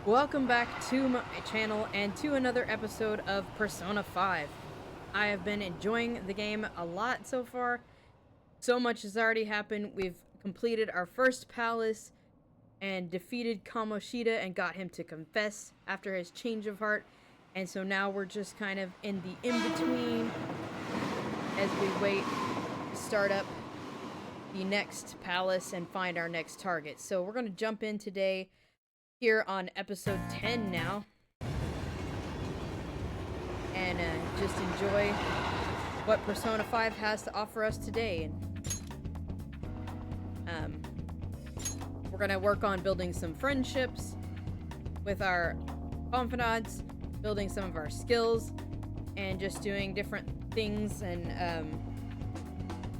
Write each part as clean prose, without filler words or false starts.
Welcome back to my channel and to another episode of Persona 5. I have been enjoying the game a lot so far. So much has already happened. We've completed our first palace and defeated Kamoshida and got him to confess after his change of heart. And so now we're just kind of in the in-between as we wait to start up the next palace and find our next target. So we're going to jump in today here on episode 10 now, and just enjoy what Persona 5 has to offer us today. We're gonna work on building some friendships with our confidants, building some of our skills, and just doing different things and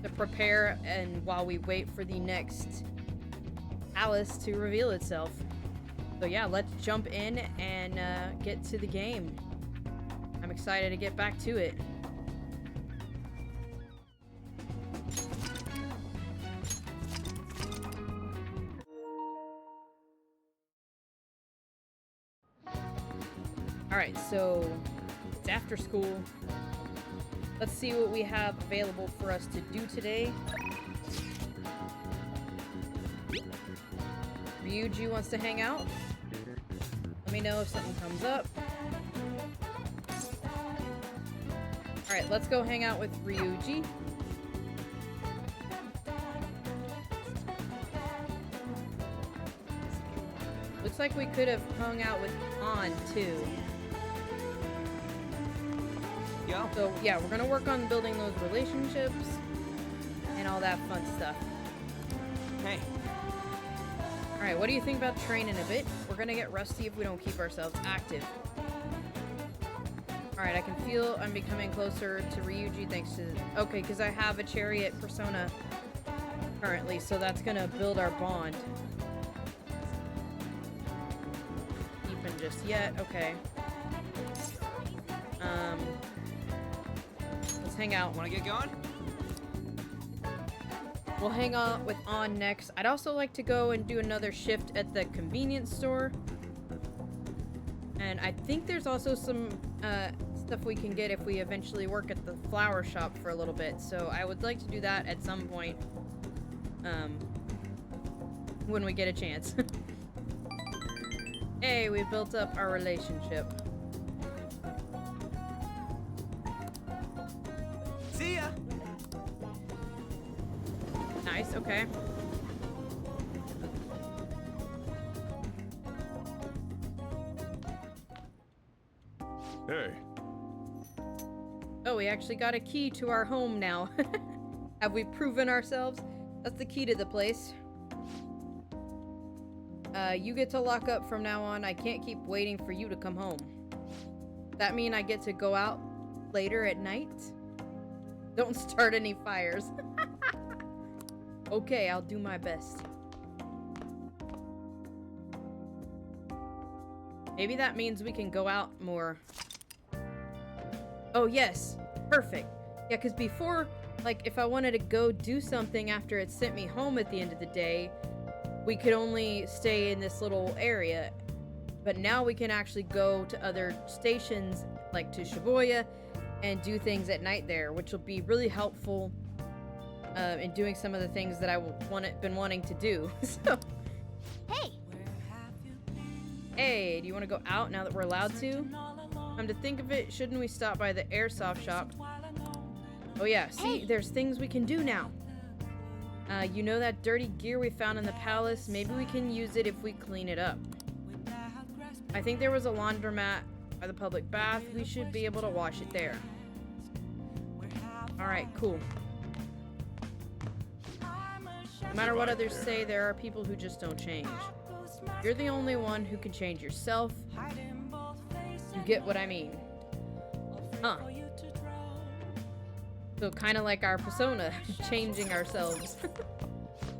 to prepare and while we wait for the next palace to reveal itself. So yeah, let's jump in and get to the game. I'm excited to get back to it. Alright, so it's after school. Let's see what we have available for us to do today. Ryuji wants to hang out. Let me know if something comes up. Alright, let's go hang out with Ryuji. Looks like we could have hung out with An too. Yo. So yeah, we're gonna work on building those relationships and all that fun stuff. Hey. Alright, what do you think about training a bit? We're gonna get rusty if we don't keep ourselves active. Alright, I can feel I'm becoming closer to Ryuji thanks to... Okay, because I have a chariot persona currently, so that's gonna build our bond. Even just yet, okay. Let's hang out. Wanna get going? We'll hang out with On next. I'd also like to go and do another shift at the convenience store. And I think there's also some stuff we can get if we eventually work at the flower shop for a little bit. So I would like to do that at some point when we get a chance. Hey, we built up our relationship. See ya! Nice, okay. Hey. Oh, we actually got a key to our home now. Have we proven ourselves? That's the key to the place. You get to lock up from now on. I can't keep waiting for you to come home. That mean I get to go out later at night? Don't start any fires. Okay, I'll do my best. Maybe that means we can go out more. Oh, yes. Perfect. Yeah, because before, like, if I wanted to go do something after it sent me home at the end of the day, we could only stay in this little area. But now we can actually go to other stations, like to Shibuya, and do things at night there, which will be really helpful in doing some of the things that been wanting to do. So, hey, do you want to go out now that we're allowed to? Come to think of it, shouldn't we stop by the airsoft shop? Oh yeah, see, there's things we can do now. You know that dirty gear we found in the palace? Maybe we can use it if we clean it up. I think there was a laundromat by the public bath. We should be able to wash it there. Alright, cool. No matter what others say, there are people who just don't change. You're the only one who can change yourself. You get what I mean. Huh. So kind of like our persona, changing ourselves.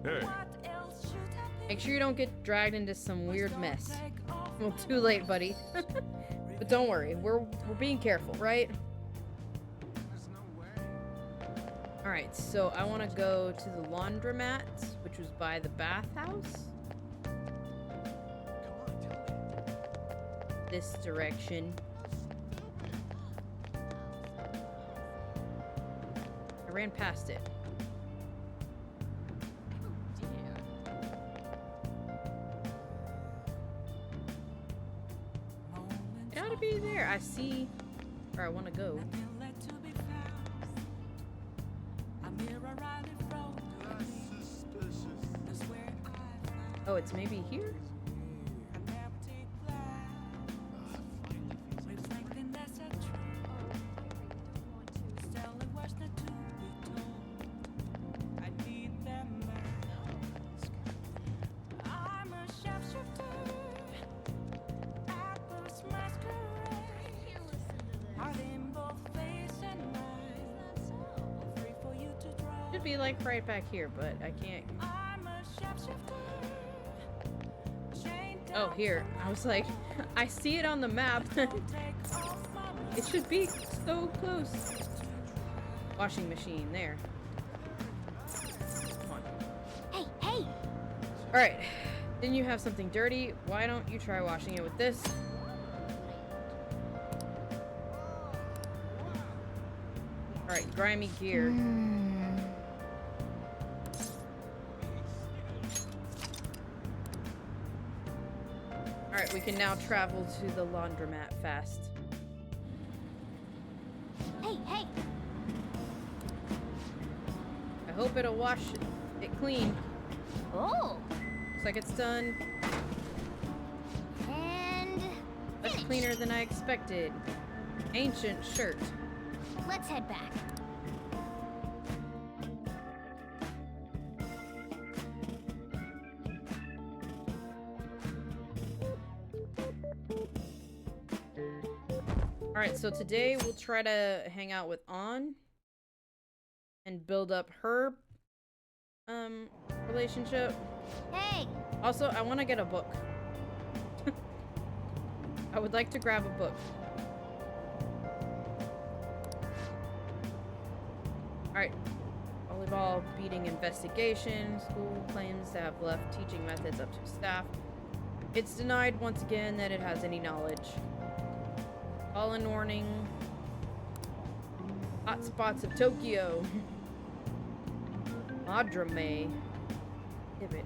Hey. Make sure you don't get dragged into some weird mess. Well, too late, buddy. But don't worry, we're being careful, right? Alright, so I want to go to the laundromat, which was by the bathhouse. this direction. I ran past it. It ought to be there. I see where I want to go. Oh, it's maybe here? Should be like right back here, but I can't. Oh, here. I was like, I see it on the map. It should be so close. Washing machine, there. Come on. Hey, hey! Alright. Didn't you have something dirty? Why don't you try washing it with this? Alright, grimy gear. Alright, we can now travel to the laundromat fast. Hey, hey! I hope it'll wash it clean. Oh! Looks like it's done. And... Much finish. cleaner than I expected. Ancient shirt. Let's head back. Alright, so today we'll try to hang out with An and build up her relationship. Hey! Also, I want to get a book. I would like to grab a book. Alright. Volleyball beating investigation. School claims to have left teaching methods up to staff. It's denied once again that it has any knowledge. Fallen warning. Hot spots of Tokyo. Madrame. Pivot.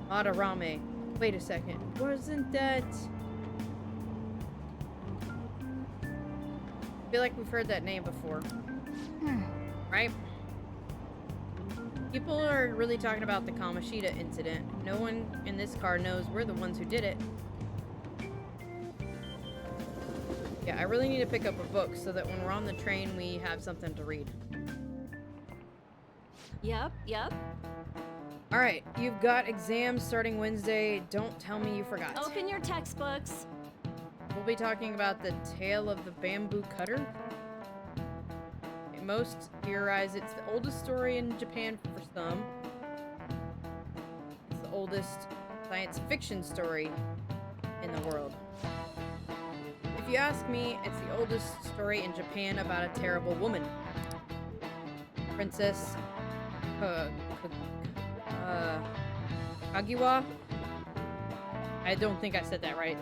Madarame. Wait a second. Wasn't that... I feel like we've heard that name before. Right? People are really talking about the Kamoshida incident. No one in this car knows we're the ones who did it. Yeah, I really need to pick up a book so that when we're on the train, we have something to read. Yep. Alright, you've got exams starting Wednesday. Don't tell me you forgot. Open your textbooks. We'll be talking about the tale of the bamboo cutter. Most theorize it's the oldest story in Japan for some. It's the oldest science fiction story in the world. If you ask me, it's the oldest story in Japan about a terrible woman. Princess Kagiwa? I don't think I said that right.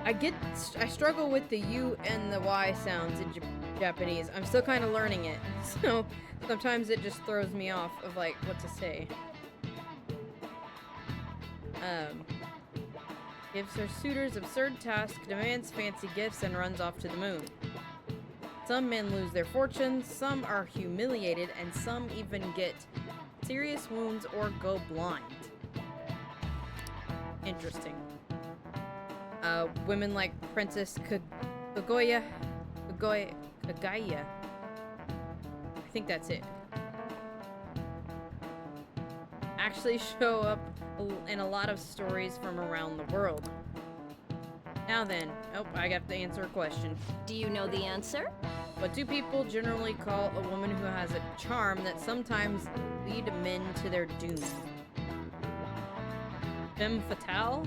I struggle with the U and the Y sounds in Japanese. I'm still kind of learning it, so sometimes it just throws me off of like what to say. Gives her suitors absurd tasks, demands fancy gifts, and runs off to the moon. Some men lose their fortunes, some are humiliated, and some even get serious wounds or go blind. Interesting. Women like Princess Kaguya. I think that's it. Actually show up in a lot of stories from around the world. Now then, I got to answer a question. Do you know the answer? What do people generally call a woman who has a charm that sometimes lead men to their doom? Femme fatale?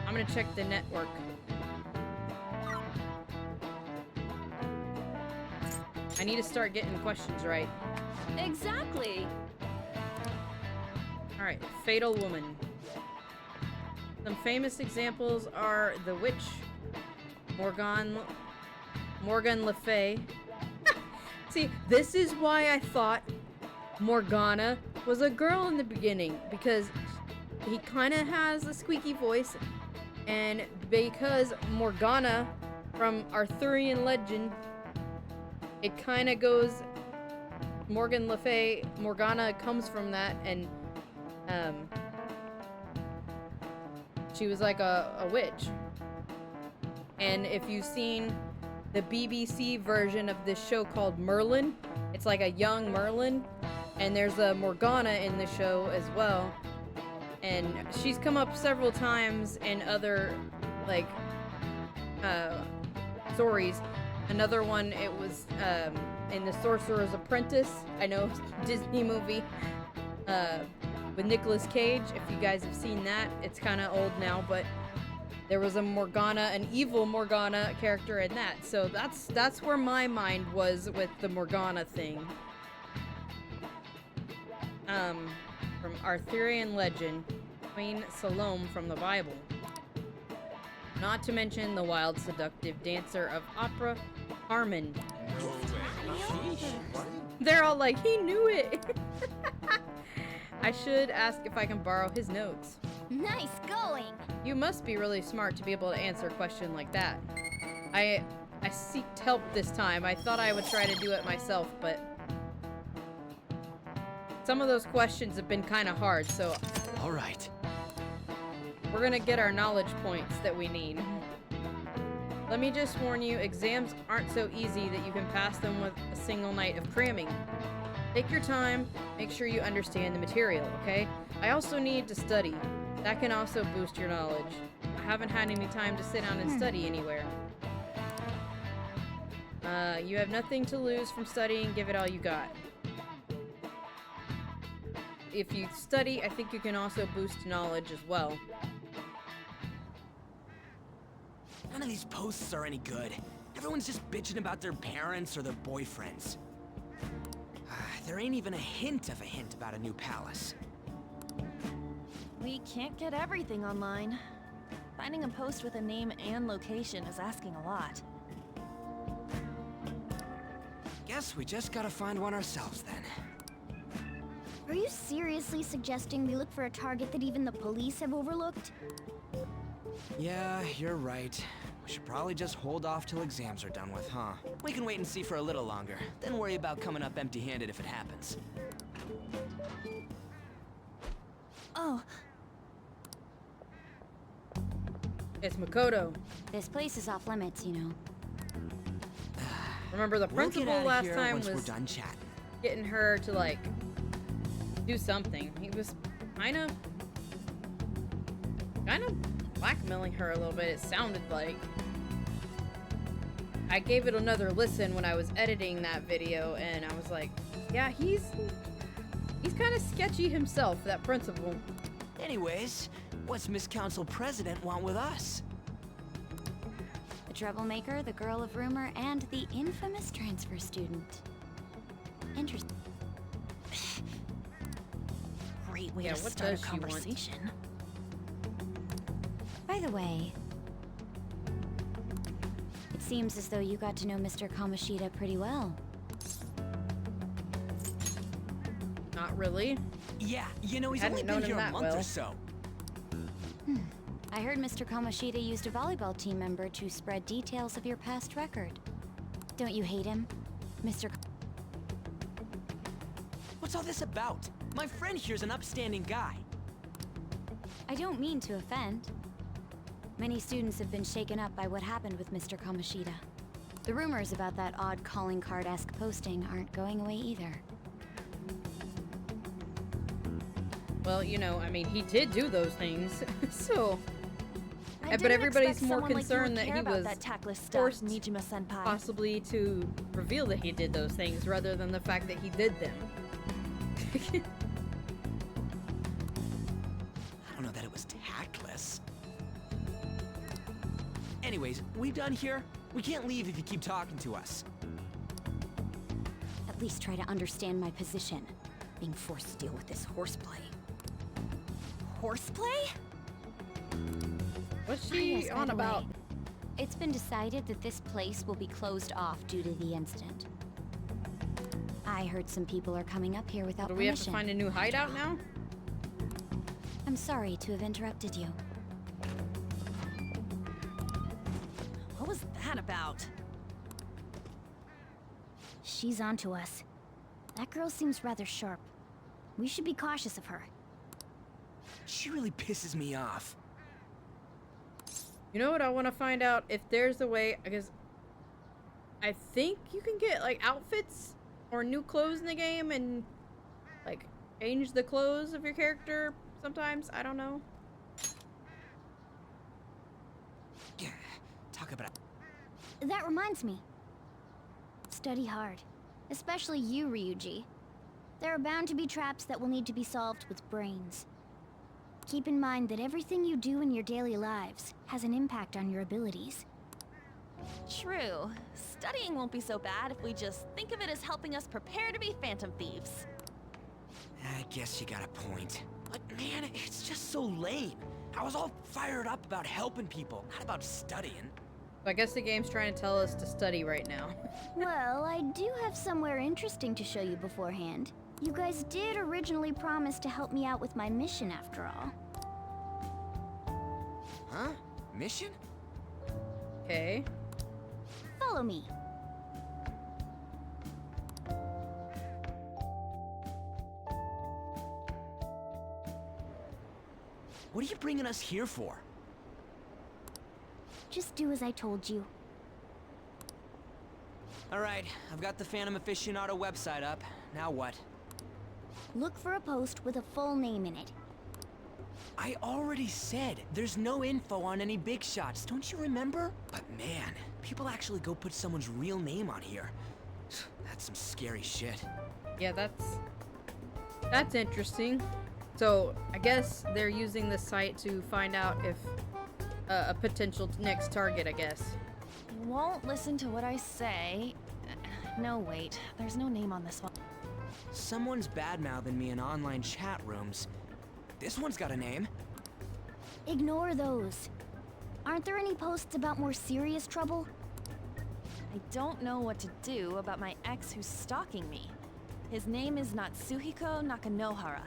I'm gonna check the network. I need to start getting questions right. Exactly. Alright, fatal woman. Some famous examples are the witch, Morgan Le Fay. See, this is why I thought Morgana was a girl in the beginning, because he kind of has a squeaky voice, and because Morgana from Arthurian legend, it kind of goes, Morgan Le Fay, Morgana comes from that, and she was like a witch. And if you've seen the BBC version of this show called Merlin, it's like a young Merlin, and there's a Morgana in the show as well, and she's come up several times in other like stories. Another one, it was in The Sorcerer's Apprentice. I know, Disney movie with Nicolas Cage. If you guys have seen that, it's kind of old now, but there was a Morgana, an evil Morgana character in that. So that's where my mind was with the Morgana thing. From Arthurian legend, Queen Salome from the Bible. Not to mention the wild, seductive dancer of opera, Carmen. They're all like, he knew it! I should ask if I can borrow his notes. Nice going! You must be really smart to be able to answer a question like that. I seeked help this time. I thought I would try to do it myself, but some of those questions have been kind of hard, so All right. we're gonna get our knowledge points that we need. Let me just warn you, exams aren't so easy that you can pass them with a single night of cramming. Take your time, make sure you understand the material, okay? I also need to study. That can also boost your knowledge. I haven't had any time to sit down and study anywhere. You have nothing to lose from studying, give it all you got. If you study, I think you can also boost knowledge as well. None of these posts are any good. Everyone's just bitching about their parents or their boyfriends. There ain't even a hint about a new palace. We can't get everything online. Finding a post with a name and location is asking a lot. Guess we just gotta find one ourselves then. Are you seriously suggesting we look for a target that even the police have overlooked? Yeah, you're right. We should probably just hold off till exams are done with, huh? We can wait and see for a little longer, then worry about coming up empty-handed if it happens. Oh, It's Makoto. This place is off limits, you know. Remember the We'll get principal outta last here time once we're was done chatting. getting her to like do something. He was kind of blackmailing her a little bit, it sounded like. I gave it another listen when I was editing that video, and I was like, yeah, he's kind of sketchy himself, that principal. Anyways, what's Miss Council President want with us? The troublemaker, the girl of rumor, and the infamous transfer student. Interesting. great way Yeah, to what start a does she want? conversation. By the way, it seems as though you got to know Mr. Kamoshida pretty well. Not really. Yeah, you know, he's Hadn't only known been him here a that month well. or so. I heard Mr. Kamoshida used a volleyball team member to spread details of your past record. Don't you hate him, Mr. What's all this about? My friend here's an upstanding guy. I don't mean to offend. Many students have been shaken up by what happened with Mr. Kamoshida. The rumors about that odd calling card-esque posting aren't going away either. Well, you know, I mean, he did do those things, so... I But didn't everybody's expect more someone like you concerned would that care he about was that tactless stuff, forced Nijima-senpai. possibly to reveal that he did those things, rather than the fact that he did them. I don't know that it was tactless. Anyways, we done here? We can't leave if you keep talking to us. At least try to understand my position. Being forced to deal with this horseplay. Horseplay? What's Ah, she yes, by on the about? way, it's been decided that this place will be closed off due to the incident. I heard some people are coming up here without Do we have to permission. find a new hideout now? I'm sorry to have interrupted you. What was that about? She's onto us. That girl seems rather sharp. We should be cautious of her. She really pisses me off. You know what I want to find out? If there's a way, because I think you can get like outfits or new clothes in the game and like change the clothes of your character sometimes. I don't know. Yeah, talk about. That reminds me. Study hard. Especially you, Ryuji. There are bound to be traps that will need to be solved with brains. Keep in mind that everything you do in your daily lives has an impact on your abilities. True. Studying won't be so bad if we just think of it as helping us prepare to be phantom thieves. I guess you got a point. But man, it's just so lame. I was all fired up about helping people, not about studying. So I guess the game's trying to tell us to study right now. Well, I do have somewhere interesting to show you beforehand. You guys did originally promise to help me out with my mission after all. Huh? Mission? Okay. Follow me. What are you bringing us here for? Just do as I told you. Alright, I've got the Phantom Aficionado website up. Now what? Look for a post with a full name in it. I already said there's no info on any big shots, don't you remember? But man, people actually go put someone's real name on here. That's some scary shit. Yeah, that's interesting. So I guess they're using the site to find out if a potential next target, I guess. You won't listen to what I say. No, wait. There's no name on this one. Someone's bad-mouthing me in online chat rooms. This one's got a name. Ignore those. Aren't there any posts about more serious trouble? I don't know what to do about my ex who's stalking me. His name is Natsuhiko Nakanohara.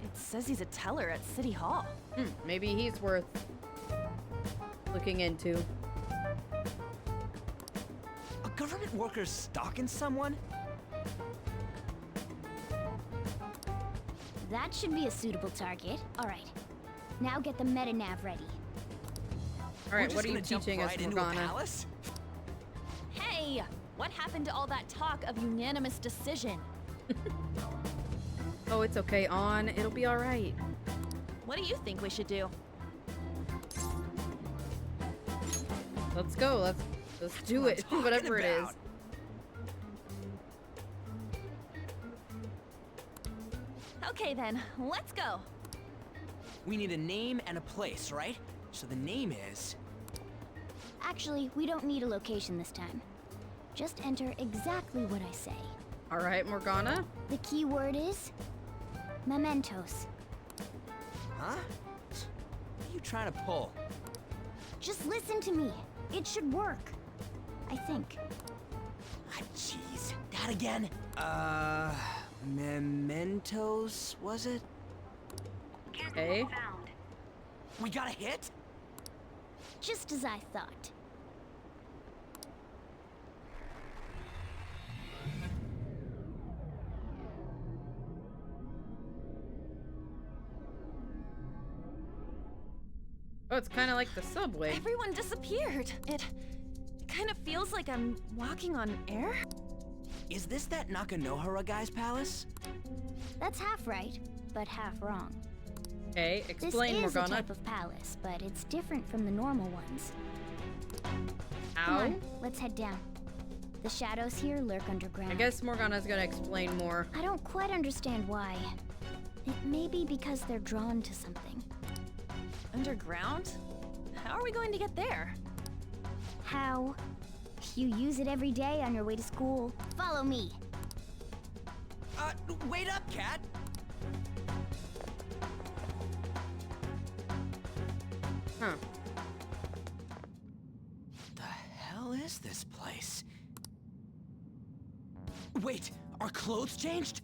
It says he's a teller at City Hall. Maybe he's worth looking into. A government worker stalking someone? That should be a suitable target. Alright. Now get the meta-nav ready. Alright, what are you teaching us, Morgana? Palace? Hey! What happened to all that talk of unanimous decision? Oh, it's okay, On. It'll be alright. What do you think we should do? Let's go. Let's do what it. I'm Whatever it talking is. about. Okay then, let's go. We need a name and a place, right? So the name is... Actually, we don't need a location this time. Just enter exactly what I say. Alright, Morgana. The key word is... Mementos. Huh? What are you trying to pull? Just listen to me. It should work. I think. Ah, jeez. That again? Mementos, was it? Okay. We got a hit? Just as I thought. Oh, it's kind of like the subway. Everyone disappeared. It kind of feels like I'm walking on air. Is this that Nakanohara guy's palace? That's half right, but half wrong. Okay, explain, This is Morgana. a type of palace, but it's different from the normal ones. Come Ow. on, let's head down. The shadows here lurk underground. I guess Morgana's gonna explain more. I don't quite understand why. It may be because they're drawn to something. Underground? How are we going to get there? How? You use it every day on your way to school. Follow me. Wait up, Cat! Huh. The hell is this place? Wait, our clothes changed?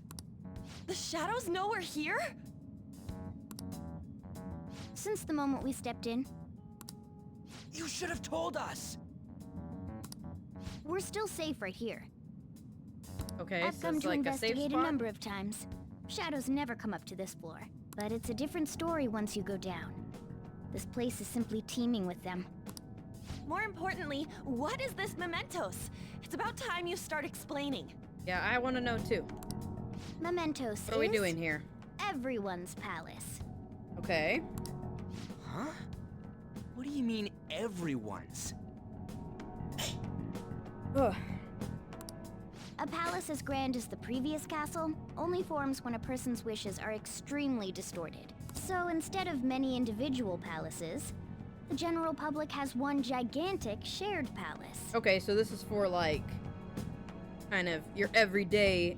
The shadows know we're here? Since the moment we stepped in, You should have told us. we're still safe right here. Okay, I've so come it's to like a safe investigate a spot? number of times. Shadows never come up to this floor, but it's a different story once you go down. This place is simply teeming with them. More importantly, what is this Mementos? It's about time you start explaining. Yeah, I want to know too. Mementos What are we is doing here? everyone's palace. Okay. Huh? What do you mean, everyone's? Ugh. A palace as grand as the previous castle only forms when a person's wishes are extremely distorted. So instead of many individual palaces, the general public has one gigantic shared palace. Okay, so this is for like kind of your everyday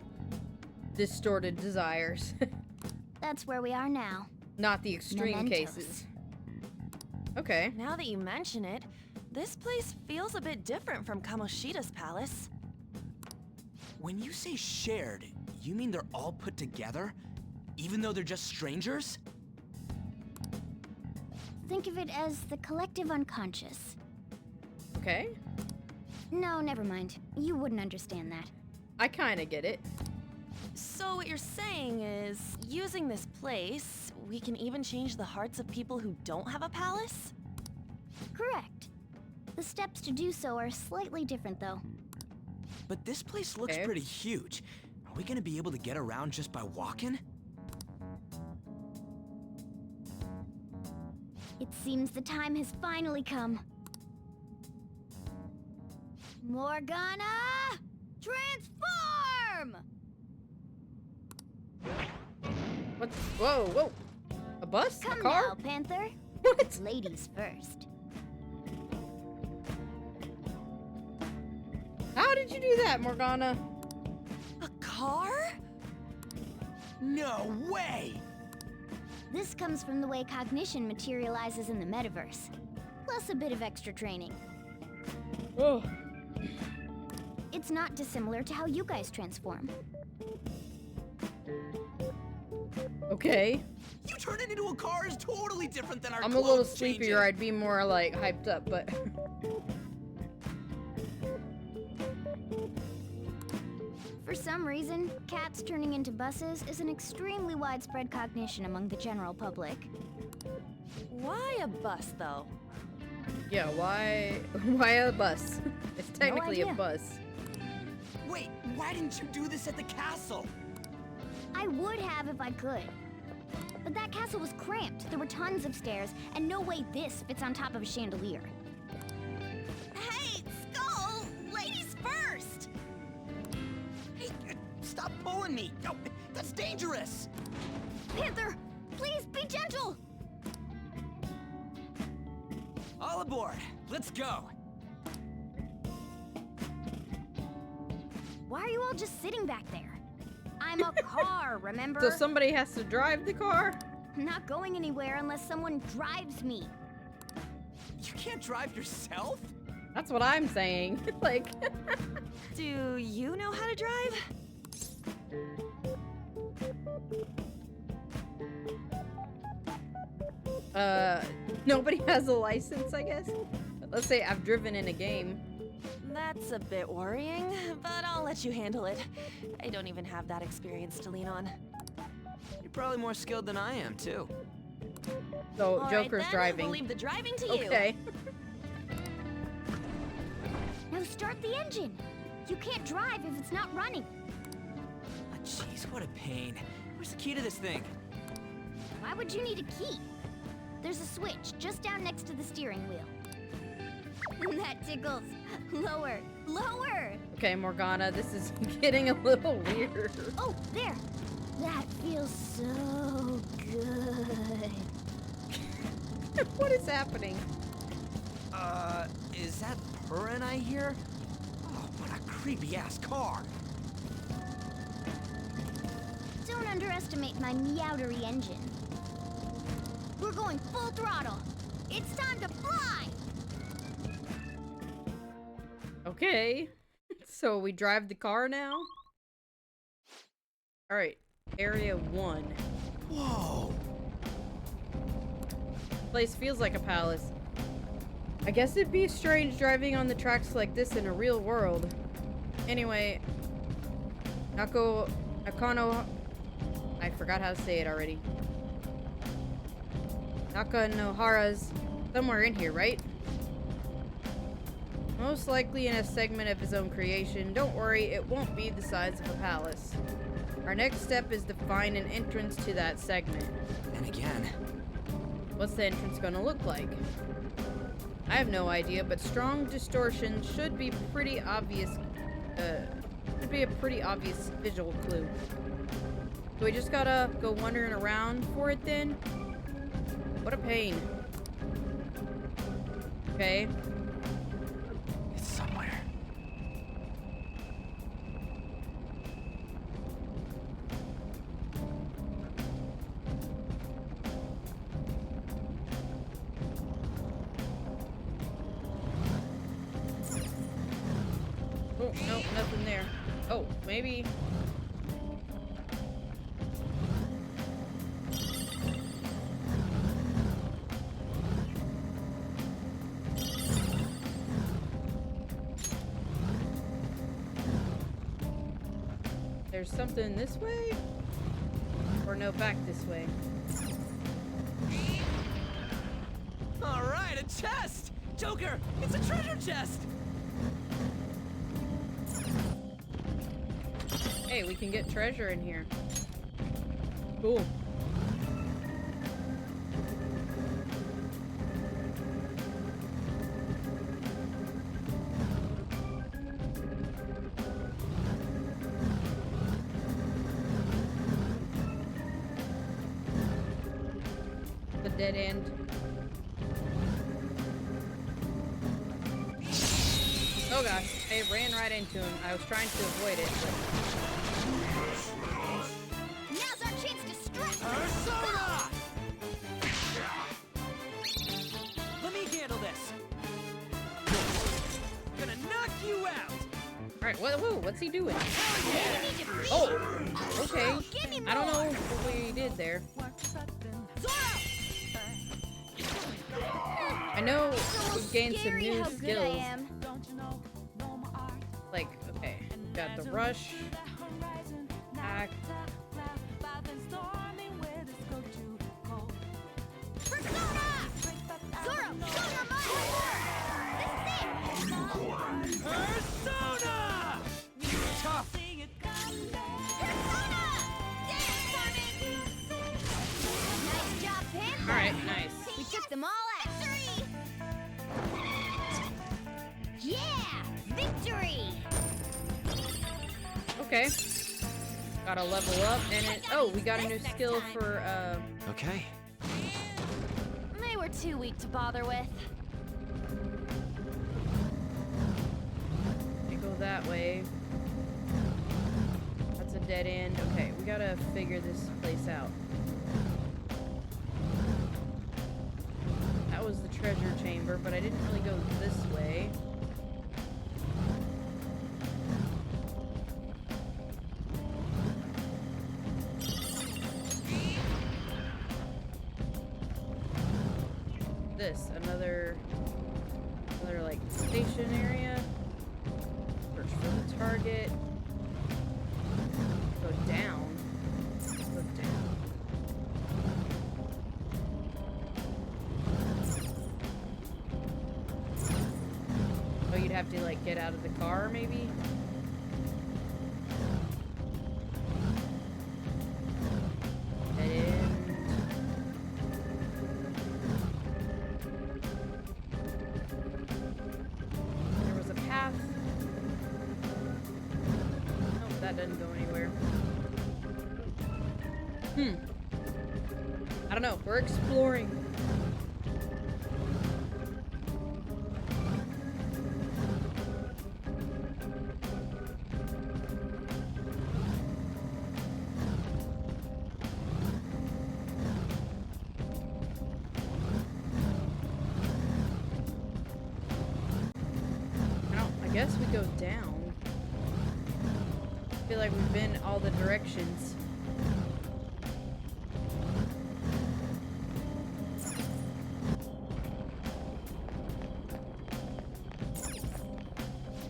distorted desires, That's where we are now. not the extreme Mementos. cases. Okay. Now that you mention it, this place feels a bit different from Kamoshida's palace. When you say shared, you mean they're all put together? Even though they're just strangers? Think of it as the collective unconscious. Okay. No, never mind. You wouldn't understand that. I kind of get it. So what you're saying is, using this place, we can even change the hearts of people who don't have a palace? Correct. The steps to do so are slightly different, though. But this place looks Okay. pretty huge. Are we gonna be able to get around just by walking? It seems the time has finally come. Morgana! Transform! What's... Whoa, whoa. A bus? Come a car? now, Panther. What? Ladies first. How did you do that, Morgana? A car? No way! This comes from the way cognition materializes in the metaverse, plus a bit of extra training. Oh. It's not dissimilar to how you guys transform. Okay. You turning into a car is totally different than our I'm a little clothes sleepy, changing. or I'd be more like hyped up, but For some reason, cats turning into buses is an extremely widespread cognition among the general public. Why a bus, though? yeah, why a bus? It's technically a idea. bus. Wait, why didn't you do this at the castle? I would have if I could. But that castle was cramped. There were tons of stairs, and no way this fits on top of a chandelier. Hey, Skull! Ladies first! Hey, stop pulling me! No, that's dangerous! Panther, please be gentle! All aboard! Let's go! Why are you all just sitting back there? I'm a car, remember? So somebody has to drive the car? I'm not going anywhere unless someone drives me. You can't drive yourself? That's what I'm saying. Like, Do you know how to drive? nobody has a license, I guess. Let's say I've driven in a game. That's a bit worrying, but I'll let you handle it. I don't even have that experience to lean on. You're probably more skilled than I am, too. So All right, Joker's then, driving. We'll leave the driving to you. Okay. Now start the engine. You can't drive if it's not running. Ah, jeez, what a pain. Where's the key to this thing? Why would you need a key? There's a switch just down next to the steering wheel. That tickles. Lower, lower. Okay, Morgana, this is getting a little weird. Oh, there. That feels so good. What is happening? Is that purring I hear? Oh, what a creepy-ass car. Don't underestimate my meowdery engine. We're going full throttle. It's time to fly! Okay. So we drive the car now? Alright. Area 1. Whoa! Place feels like a palace. I guess it'd be strange driving on the tracks like this in a real world. Anyway, Nakano... I forgot how to say it already. Nakanohara's somewhere in here, right? Most likely in a segment of his own creation. Don't worry, it won't be the size of a palace. Our next step is to find an entrance to that segment. And again. What's the entrance gonna look like? I have no idea, but strong distortion should be pretty obvious. Should be a pretty obvious visual clue. So we just gotta go wandering around for it then? What a pain. Okay. It's somewhere. Oh, no, nothing there. Oh, maybe. There's something this way? Or no, back this way. All right, a chest! Joker, it's a treasure chest! Hey, we can get treasure in here. Cool. The dead end. Oh gosh, I ran right into him. I was trying to avoid it, but... Now's our chance to strike! Persona! Let me handle this. Gonna knock you out. Alright, whoa, what's he doing? Yeah. Oh, okay. Give me I don't more. know what we did there. I know we've gained some Scary new how good I skills. am. Like, okay, got the rush, attack. Persona! Zoro, show your mind! This is it! Persona! Tough. Persona! Dance on it! Nice job, Panther! Alright, nice. We took them all out! Yeah! Victory! Okay. Gotta level up, and it. Oh, we got a new skill for, Okay. They were too weak to bother with. we go that way. That's a dead end. Okay, we gotta figure this place out. That was the treasure chamber, but I didn't really go this way. This, another like station area. Search for the target. Go down. Go down. Oh, you'd have to like get out of the car, maybe? Dead end. There was a path. Nope, that doesn't go anywhere. I don't know. We're exploring. guess we go down. I feel like we've been all the directions.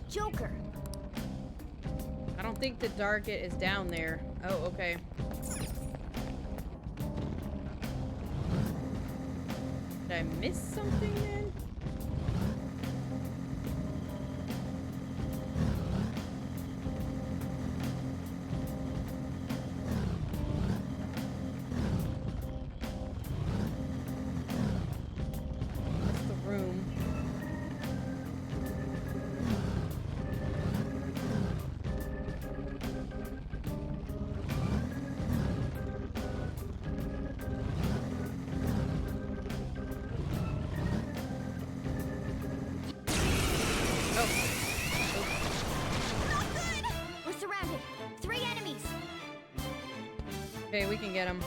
Joker. I don't think the target is down there. Oh, okay. Did I miss something then? That's the room. We're surrounded. 3 enemies. Okay, we can get him.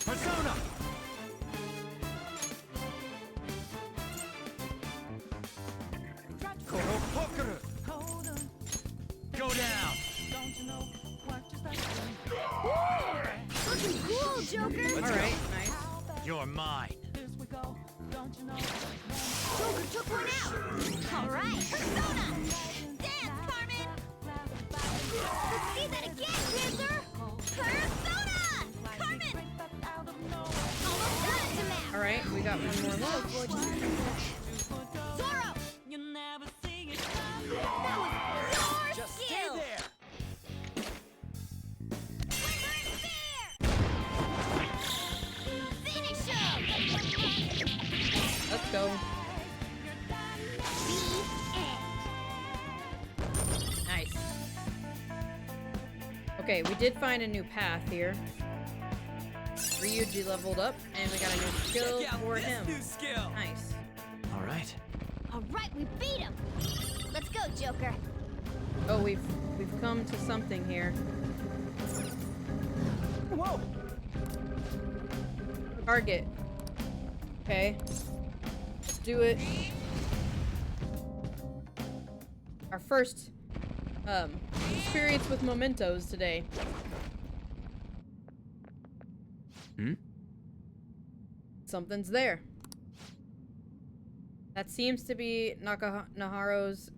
Persona! Go down! Looking cool, Joker. Alright, nice. You're mine. Joker took one out. All right, Persona. Dance, Carmen. Let's see that again, Panther. Persona. Carmen. Almost done to map. Alright, we got one more left. Zoro. That was your Just stay skill. there! Finish him. Let's go. Nice. Okay, we did find a new path here. Ryuji leveled up, and we got a new skill Check out for this him. new skill! Nice. Alright. All right, we beat him. Let's go, Joker. Oh, we've come to something here. Whoa! Target. Okay. Let's do it. Our first experience with Mementos today. Hmm? Something's there. That seems to be Nahara's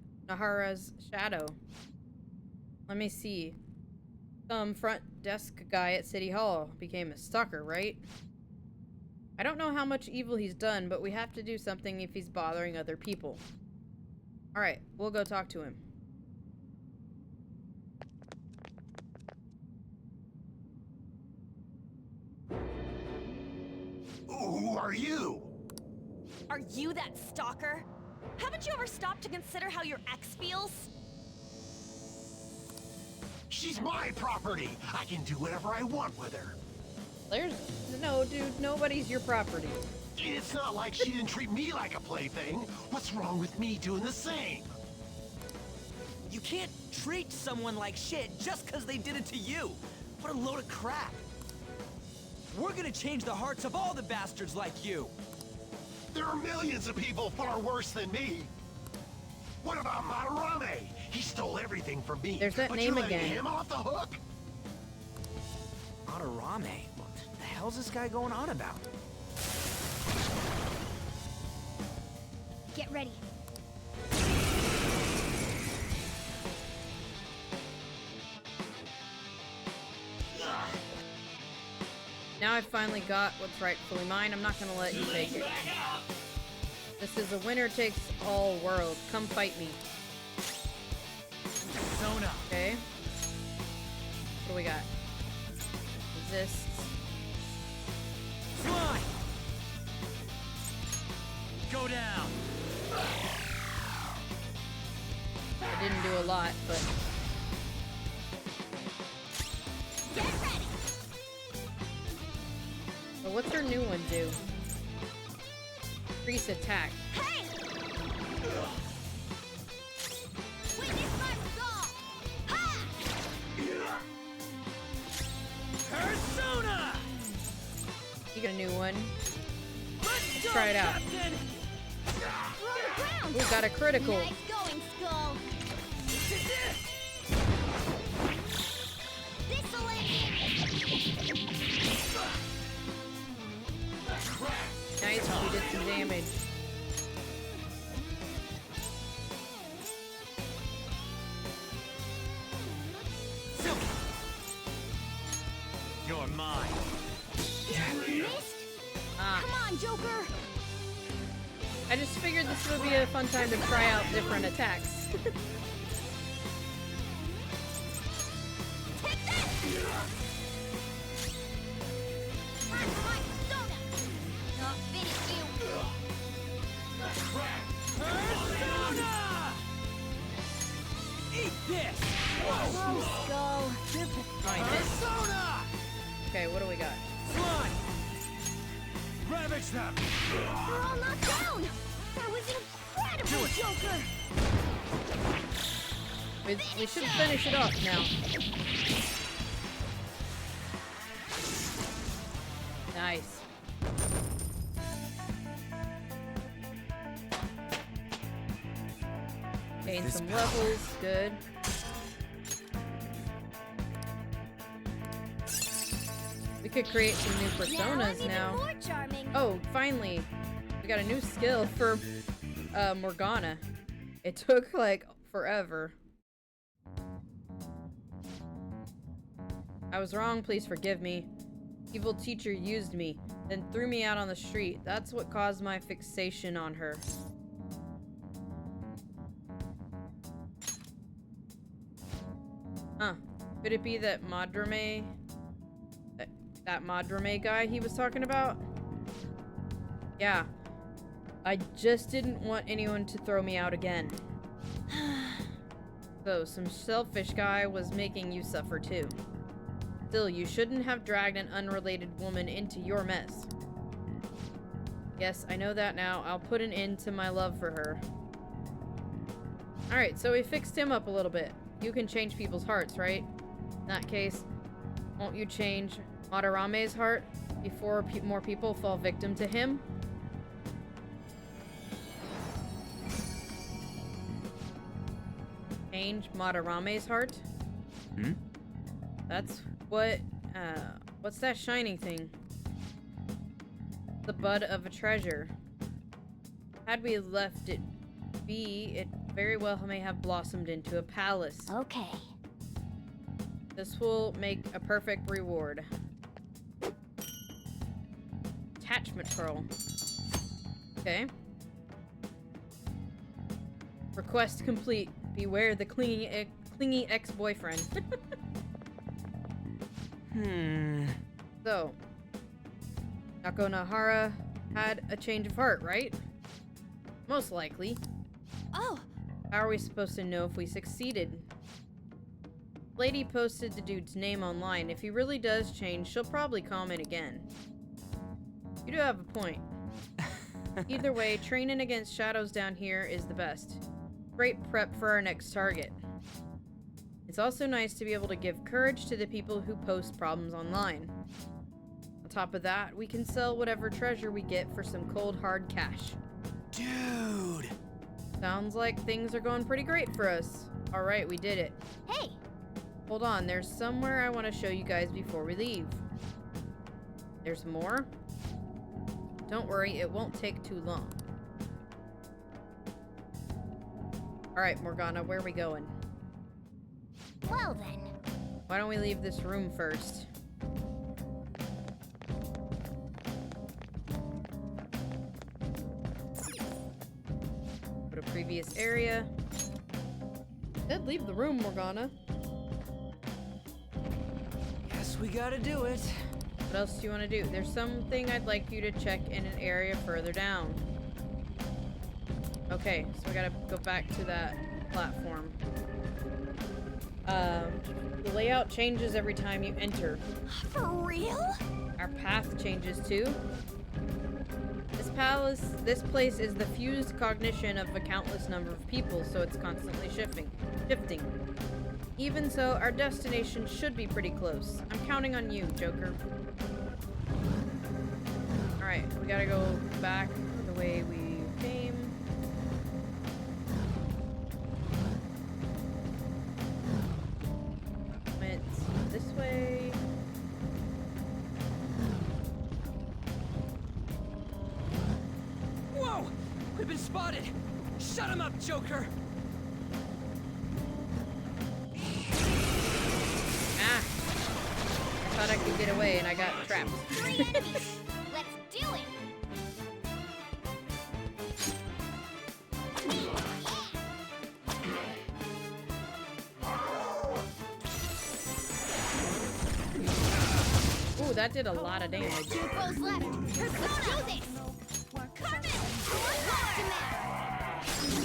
shadow. Let me see. Some front desk guy at City Hall became a stalker, right? I don't know how much evil he's done, but we have to do something if he's bothering other people. Alright, we'll go talk to him. Who are you? Are you that stalker? Haven't you ever stopped to consider how your ex feels? She's my property. I can do whatever I want with her. There's... No, dude, nobody's your property. It's not like she didn't treat me like a plaything. What's wrong with me doing the same? You can't treat someone like shit just because they did it to you. What a load of crap. We're gonna change the hearts of all the bastards like you. There are millions of people far worse than me. What about Madarame? He stole everything from me. There's that but name you're letting again. him off the hook? Madarame? What the hell's this guy going on about? Get ready. Now I finally got what's rightfully mine. I'm not gonna let you take it. This is a winner takes all world. Come fight me. Persona. Okay. What do we got? Resist. Fly! Go down! I didn't do a lot, but Get ready. but what's her new one do? Increase attack. Hey! Witness my resolve. Ha! Persona! You got a new one. Let's go, Try it out. Captain! We're on the ground! Ooh, got a critical. Nice going, Skull! This'll end it! Nice, we did some damage. You're mine. Missed? Ah, Come on, Joker! I just figured this would be a fun time to try out different attacks. Take that! Time for my persona! Not finish you! Persona! Eat this! Oh, Skull. You're Oh, I missed. Persona! Okay, what do we got? Slime! Ravage them! We're all knocked down! That was incredible, Joker! We should finish it off now. Nice. Gain This some power. levels, good. We could create some new personas I'm now. even more charming. Oh, finally. We got a new skill for Morgana. It took like forever. I was wrong, please forgive me. Evil teacher used me, then threw me out on the street. That's what caused my fixation on her. Huh. Could it be that Madrame... That Madrame guy he was talking about? Yeah. I just didn't want anyone to throw me out again. So, some selfish guy was making you suffer too. Still, you shouldn't have dragged an unrelated woman into your mess. Yes, I know that now. I'll put an end to my love for her. Alright, so we fixed him up a little bit. You can change people's hearts, right? In that case, won't you change Madarame's heart before more people fall victim to him? Change Madarame's heart? Hmm? That's what, what's that shining thing? The bud of a treasure. Had we left it be, it very well may have blossomed into a palace. Okay. This will make a perfect reward. Attachment pearl. Okay. Request complete. Beware the clingy ex-boyfriend. So, Nako Nahara had a change of heart, right? Most likely. Oh, How are we supposed to know if we succeeded? Lady posted the dude's name online. If he really does change, she'll probably comment again. You do have a point. Either way, training against shadows down here is the best. Great prep for our next target. It's also nice to be able to give courage to the people who post problems online. On top of that, we can sell whatever treasure we get for some cold hard cash. Dude! Sounds like things are going pretty great for us. Alright, we did it. Hey, Hold on, there's somewhere I want to show you guys before we leave. There's more? Don't worry, it won't take too long. Alright, Morgana, where are we going? well then. Why don't we leave this room first? Go to previous area. Then leave the room, Morgana. Guess we gotta do it. What else do you want to do? There's something I'd like you to check in an area further down. Okay, so we gotta go back to that platform. The layout changes every time you enter. for real? Our path changes too. This place is the fused cognition of a countless number of people, so it's constantly shifting. Even so, our destination should be pretty close. I'm counting on you, Joker. Alright, we gotta go back the way we came. spotted! Shut him up, Joker! Ah! I thought I could get away and I got trapped. 3 enemies. Let's do it. Ooh, that did a lot of damage. 2 foes left. Let's do this. Carmen,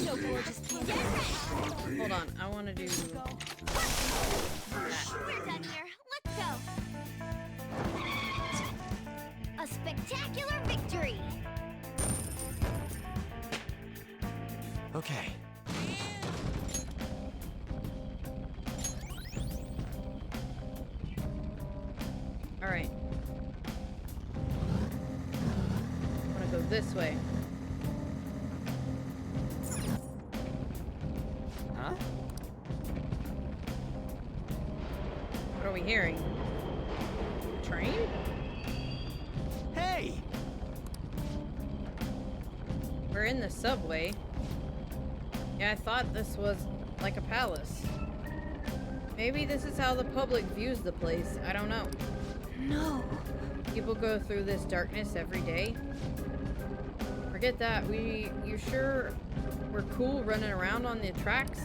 So gorgeous, get ready. Hold on, I want to do... We're done here. Let's go. A spectacular victory. Okay. Alright. I want to go this way. Huh? What are we hearing? A train? Hey! We're in the subway. Yeah, I thought this was like a palace. Maybe this is how the public views the place. I don't know. No. People go through this darkness every day. Forget that. You sure we're cool running around on the tracks?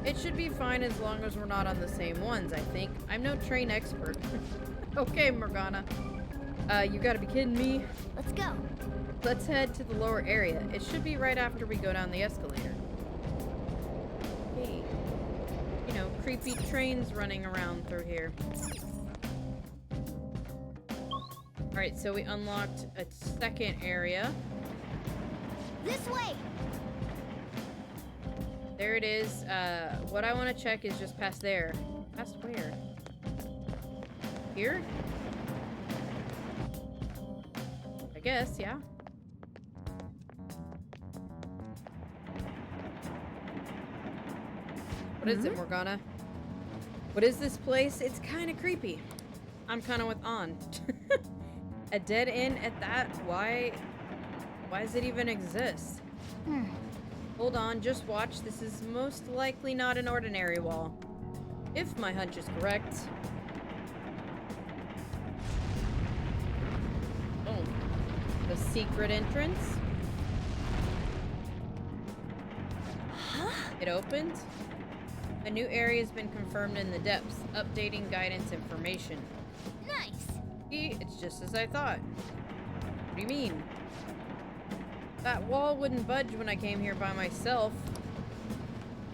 It should be fine as long as we're not on the same ones, I think. I'm no train expert. Okay, Morgana. You gotta be kidding me. Let's go. Let's head to the lower area. It should be right after we go down the escalator. Hey. You know, creepy trains running around through here. Alright, so we unlocked a second area. This way. There it is. What I want to check is just past there. Past where? Here? I guess, yeah. What is it, Morgana? What is this place? It's kind of creepy. I'm kind of with On. A dead end at that? Why does it even exist? Hold on, just watch. This is most likely not an ordinary wall. If my hunch is correct. Oh. The secret entrance? Huh? It opened. A new area has been confirmed in the depths. Updating guidance information. Nice. See, it's just as I thought. What do you mean? That wall wouldn't budge when I came here by myself.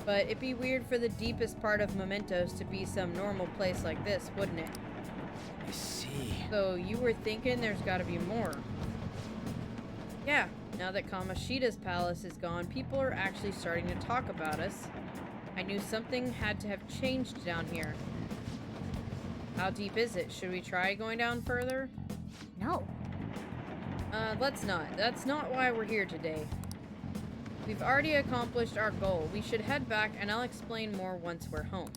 But it'd be weird for the deepest part of Mementos to be some normal place like this, wouldn't it? I see. So you were thinking there's gotta be more. Yeah, now that Kamoshida's palace is gone, people are actually starting to talk about us. I knew something had to have changed down here. How deep is it? Should we try going down further? No. Let's not. That's not why we're here today. We've already accomplished our goal. We should head back and I'll explain more once we're home.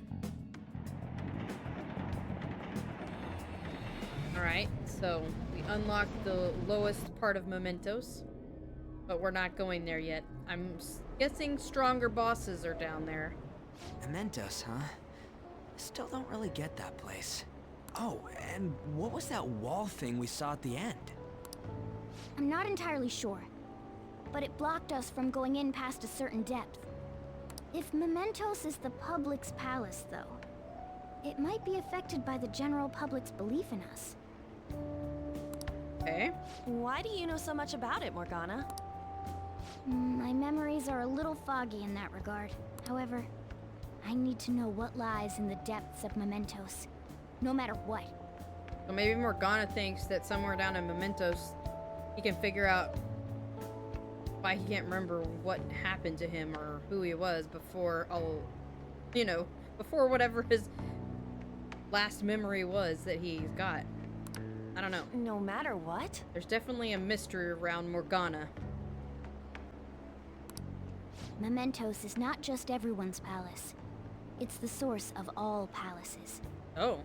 Alright, so we unlocked the lowest part of Mementos, but we're not going there yet. I'm guessing stronger bosses are down there. Mementos, huh? Still don't really get that place. Oh, and what was that wall thing we saw at the end? I'm not entirely sure, but it blocked us from going in past a certain depth. If Mementos is the public's palace, though, it might be affected by the general public's belief in us. Okay. Why do you know so much about it, Morgana? My memories are a little foggy in that regard. However, I need to know what lies in the depths of Mementos, no matter what. So maybe Morgana thinks that somewhere down in Mementos, he can figure out why he can't remember what happened to him or who he was before before whatever his last memory was that he's got. I don't know. No matter what? There's definitely a mystery around Morgana. Mementos is not just everyone's palace. It's the source of all palaces. Oh.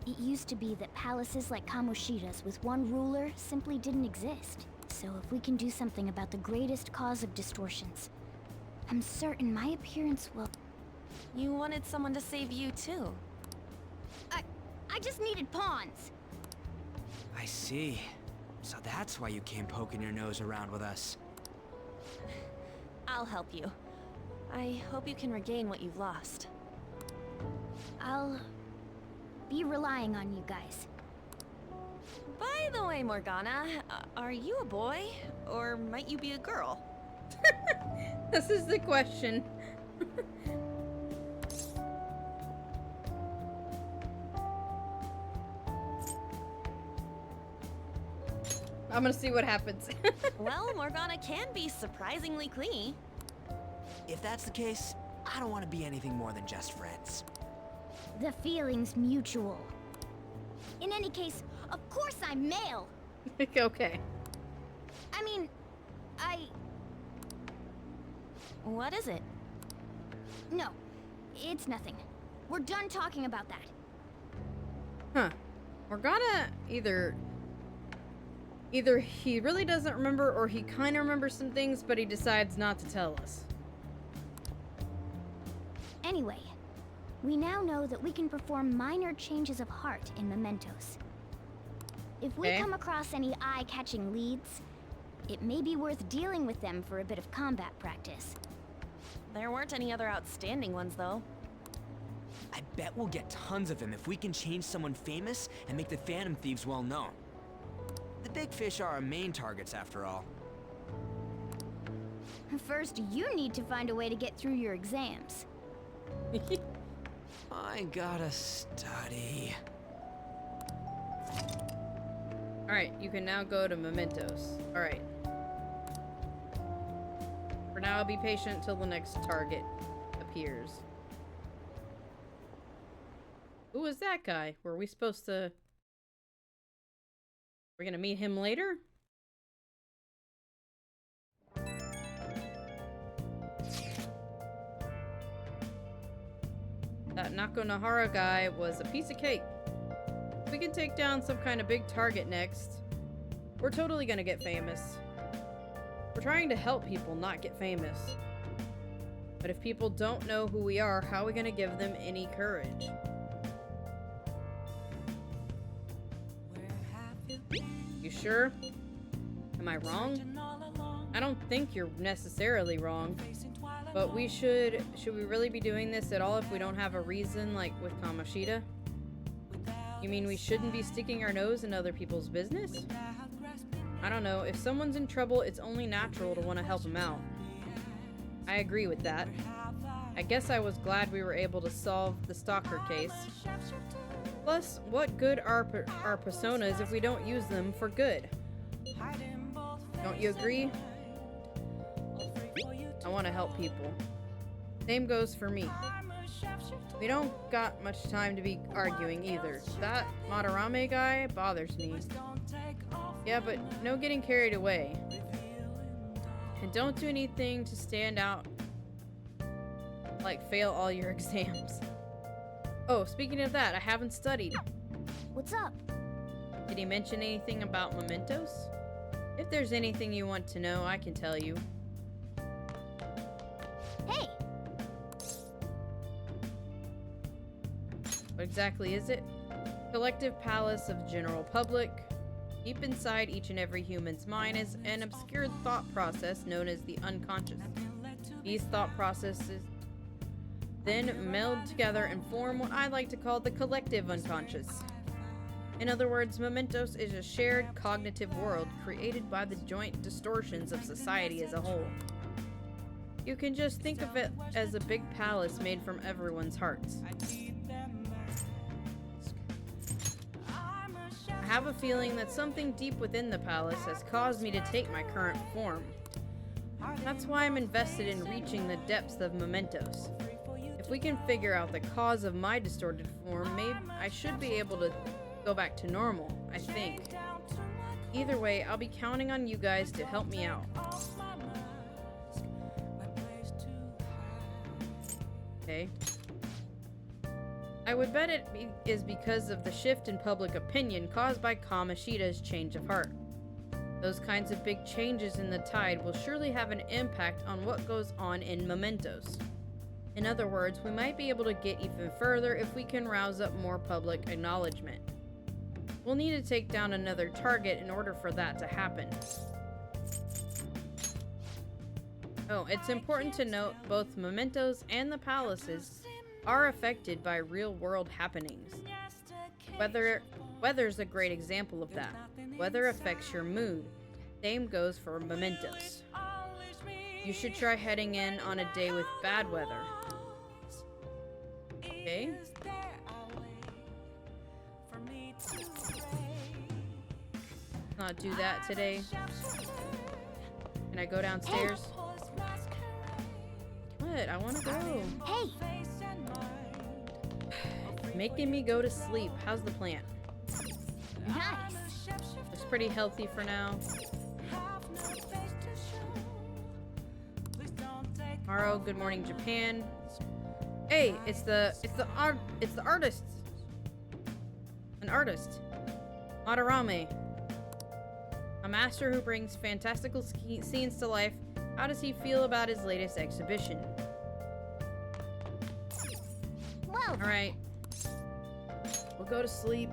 It used to be that palaces like Kamoshida's with one ruler simply didn't exist. So if we can do something about the greatest cause of distortions, I'm certain my appearance will... You wanted someone to save you, too. I just needed pawns. I see. So that's why you came poking your nose around with us. I'll help you. I hope you can regain what you've lost. I'll be relying on you guys. By the way, Morgana, are you a boy? Or might you be a girl? This is the question. I'm gonna see what happens. Well, Morgana can be surprisingly clingy. If that's the case, I don't want to be anything more than just friends. The feeling's mutual. In any case, of course I'm male. Okay. I mean, What is it? No, it's nothing. We're done talking about that. Huh. Morgana either he really doesn't remember or he kind of remembers some things, but he decides not to tell us. Anyway, we now know that we can perform minor changes of heart in Mementos. If we Okay. come across any eye-catching leads, it may be worth dealing with them for a bit of combat practice. There weren't any other outstanding ones, though. I bet we'll get tons of them if we can change someone famous and make the Phantom Thieves well known. The big fish are our main targets, after all. First, you need to find a way to get through your exams. I gotta study. Alright, you can now go to Mementos. Alright. For now, I'll be patient till the next target appears. Who was that guy? Were we supposed to... We're gonna meet him later? That Nakonahara guy was a piece of cake. If we can take down some kind of big target next, we're totally gonna get famous. We're trying to help people not get famous. But if people don't know who we are, how are we gonna give them any courage? You sure? Am I wrong? I don't think you're necessarily wrong. But should we really be doing this at all if we don't have a reason, like with Kamoshida? You mean we shouldn't be sticking our nose in other people's business? I don't know, if someone's in trouble, it's only natural to want to help them out. I agree with that. I guess I was glad we were able to solve the stalker case. Plus, what good are our personas if we don't use them for good? Don't you agree? I want to help people. Same goes for me. We don't got much time to be arguing either. That Madarame guy bothers me. Yeah, but no getting carried away. And don't do anything to stand out, like fail all your exams. Oh, speaking of that, I haven't studied. What's up? Did he mention anything about Mementos? If there's anything you want to know, I can tell you. Hey! What exactly is it? Collective palace of general public. Deep inside each and every human's mind is an obscure thought process known as the unconscious. These thought processes then meld together and form what I like to call the collective unconscious. In other words, Mementos is a shared cognitive world created by the joint distortions of society as a whole. You can just think of it as a big palace made from everyone's hearts. I have a feeling that something deep within the palace has caused me to take my current form. That's why I'm invested in reaching the depths of Mementos. If we can figure out the cause of my distorted form, maybe I should be able to go back to normal, I think. Either way, I'll be counting on you guys to help me out. Okay. I would bet it is because of the shift in public opinion caused by Kamoshida's change of heart. Those kinds of big changes in the tide will surely have an impact on what goes on in Mementos. In other words, we might be able to get even further if we can rouse up more public acknowledgement. We'll need to take down another target in order for that to happen. Oh, it's important to note both Mementos and the palaces are affected by real-world happenings. Weather's a great example of that. Weather affects your mood. Same goes for Mementos. You should try heading in on a day with bad weather. Okay. Let's not do that today. Can I go downstairs? What? I want to go. Hey! Making me go to sleep. How's the plant? Nice. Looks pretty healthy for now. Tomorrow, Good Morning Japan. Hey, it's the artist. An artist. Madarame. A master who brings fantastical scenes to life. How does he feel about his latest exhibition? Whoa! Alright. We'll go to sleep.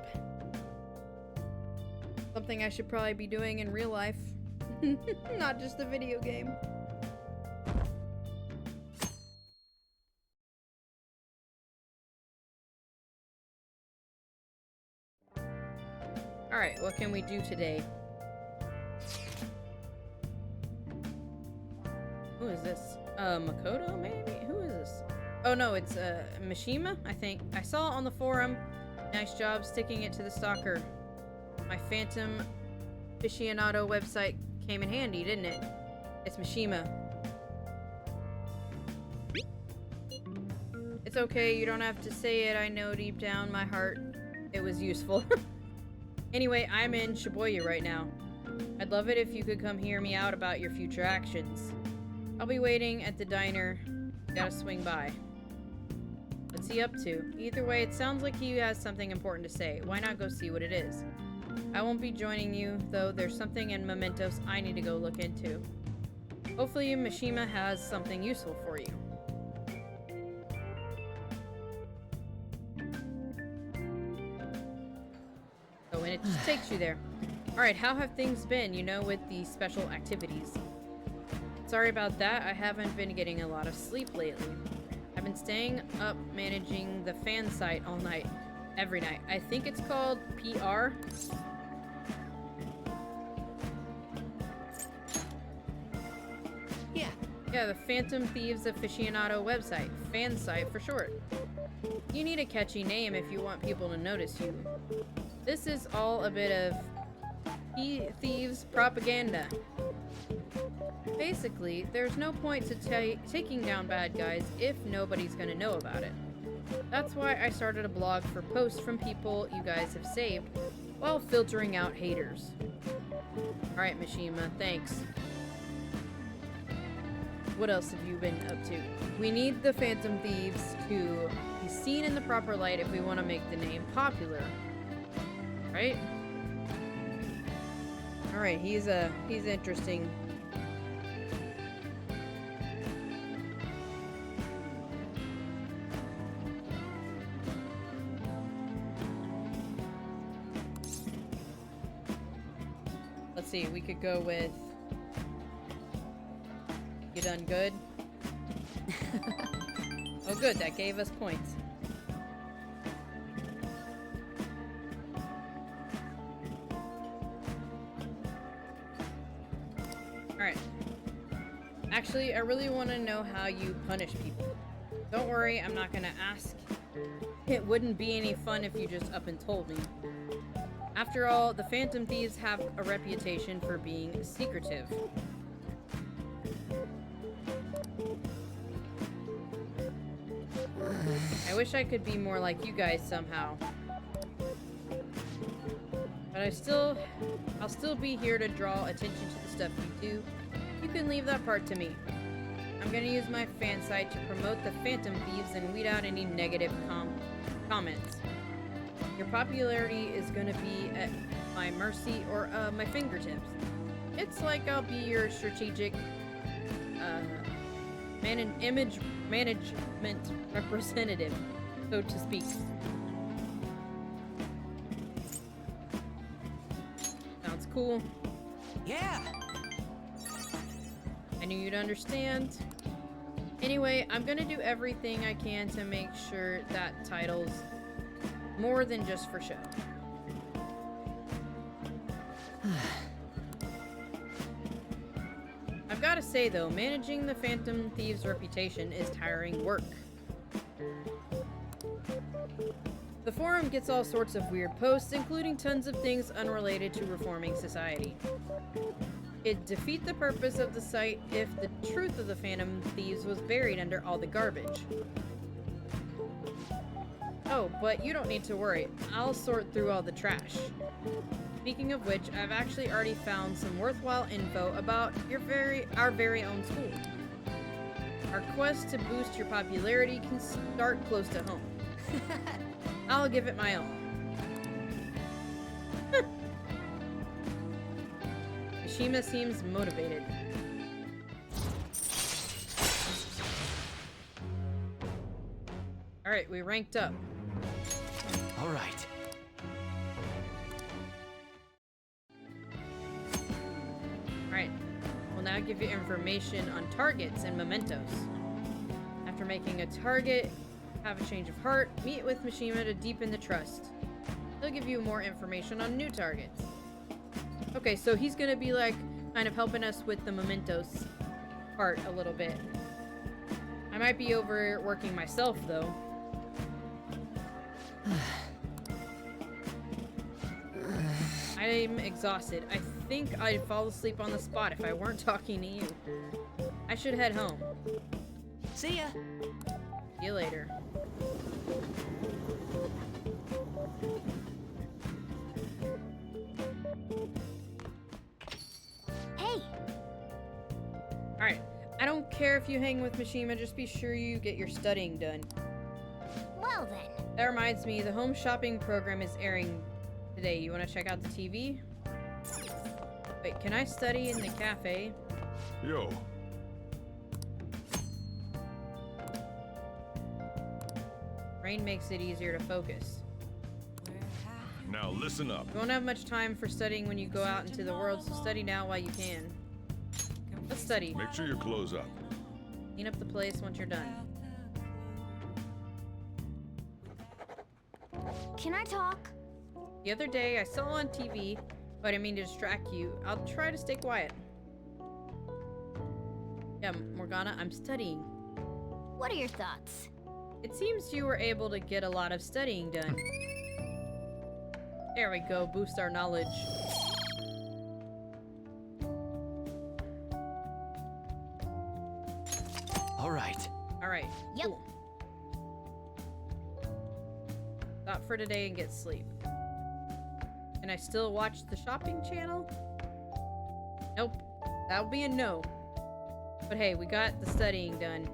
Something I should probably be doing in real life. Not just a video game. Alright, what can we do today? Who is this? Makoto, maybe? Who is this? Oh no, it's, Mishima, I think. I saw on the forum. Nice job sticking it to the stalker. My Phantom aficionado website came in handy, didn't it? It's Mishima. It's okay, you don't have to say it. I know deep down my heart it was useful. Anyway, I'm in Shibuya right now. I'd love it if you could come hear me out about your future actions. I'll be waiting at the diner. Gotta swing by. What's he up to? Either way, it sounds like he has something important to say. Why not go see what it is? I won't be joining you, though there's something in Mementos I need to go look into. Hopefully Mishima has something useful for you. Oh, and it just takes you there. Alright, how have things been, you know, with the special activities? Sorry about that, I haven't been getting a lot of sleep lately. I've been staying up managing the fan site all night. Every night. I think it's called PR. Yeah, the Phantom Thieves Aficionado website. Fan site for short. You need a catchy name if you want people to notice you. This is all a bit of thieves propaganda. Basically, there's no point to taking down bad guys if nobody's gonna know about it. That's why I started a blog for posts from people you guys have saved while filtering out haters. Alright, Mishima, thanks. What else have you been up to? We need the Phantom Thieves to be seen in the proper light if we want to make the name popular. Right? Alright, he's interesting. Let's see, we could go with you done good? Oh good, that gave us points. Alright. Actually, I really want to know how you punish people. Don't worry, I'm not gonna ask. It wouldn't be any fun if you just up and told me. After all, the Phantom Thieves have a reputation for being secretive. I wish I could be more like you guys somehow. But I'll still be here to draw attention to the stuff you do. You can leave that part to me. I'm gonna use my fan site to promote the Phantom Thieves and weed out any negative comments. Your popularity is gonna be at my mercy or my fingertips. It's like I'll be your strategic image management representative, so to speak. Sounds cool. Yeah. I knew you'd understand. Anyway, I'm gonna do everything I can to make sure that title's more than just for show. I've gotta say though, managing the Phantom Thieves' reputation is tiring work. The forum gets all sorts of weird posts, including tons of things unrelated to reforming society. It'd defeat the purpose of the site if the truth of the Phantom Thieves was buried under all the garbage. Oh, but you don't need to worry. I'll sort through all the trash. Speaking of which, I've actually already found some worthwhile info about our very own school. Our quest to boost your popularity can start close to home. I'll give it my all. Mishima seems motivated. Alright, we ranked up. All right. Alright, we'll now give you information on targets and mementos. After making a target, have a change of heart, meet with Mishima to deepen the trust. He'll give you more information on new targets. Okay, so he's gonna be like, kind of helping us with the mementos part a little bit. I might be overworking myself, though. I'm exhausted. I think I'd fall asleep on the spot if I weren't talking to you. I should head home. See ya. See you later. Hey, Alright, I don't care if you hang with Mishima, just be sure you get your studying done. well then. That reminds me, the home shopping program is airing today. You want to check out the TV? Wait, can I study in the cafe? Yo, Rain makes it easier to focus. now listen up. You won't have much time for studying when you go out into the world, so study now while you can. Let's study. Make sure your clothes up. Clean up the place once you're done. Can I talk? The other day, I saw on TV, but I didn't mean to distract you. I'll try to stay quiet. Yeah, Morgana, I'm studying. What are your thoughts? It seems you were able to get a lot of studying done. There we go, boost our knowledge. All right. Alright, Yep. cool. Stop for today and get sleep. Can I still watch the shopping channel? Nope. That would be a no. But hey, we got the studying done.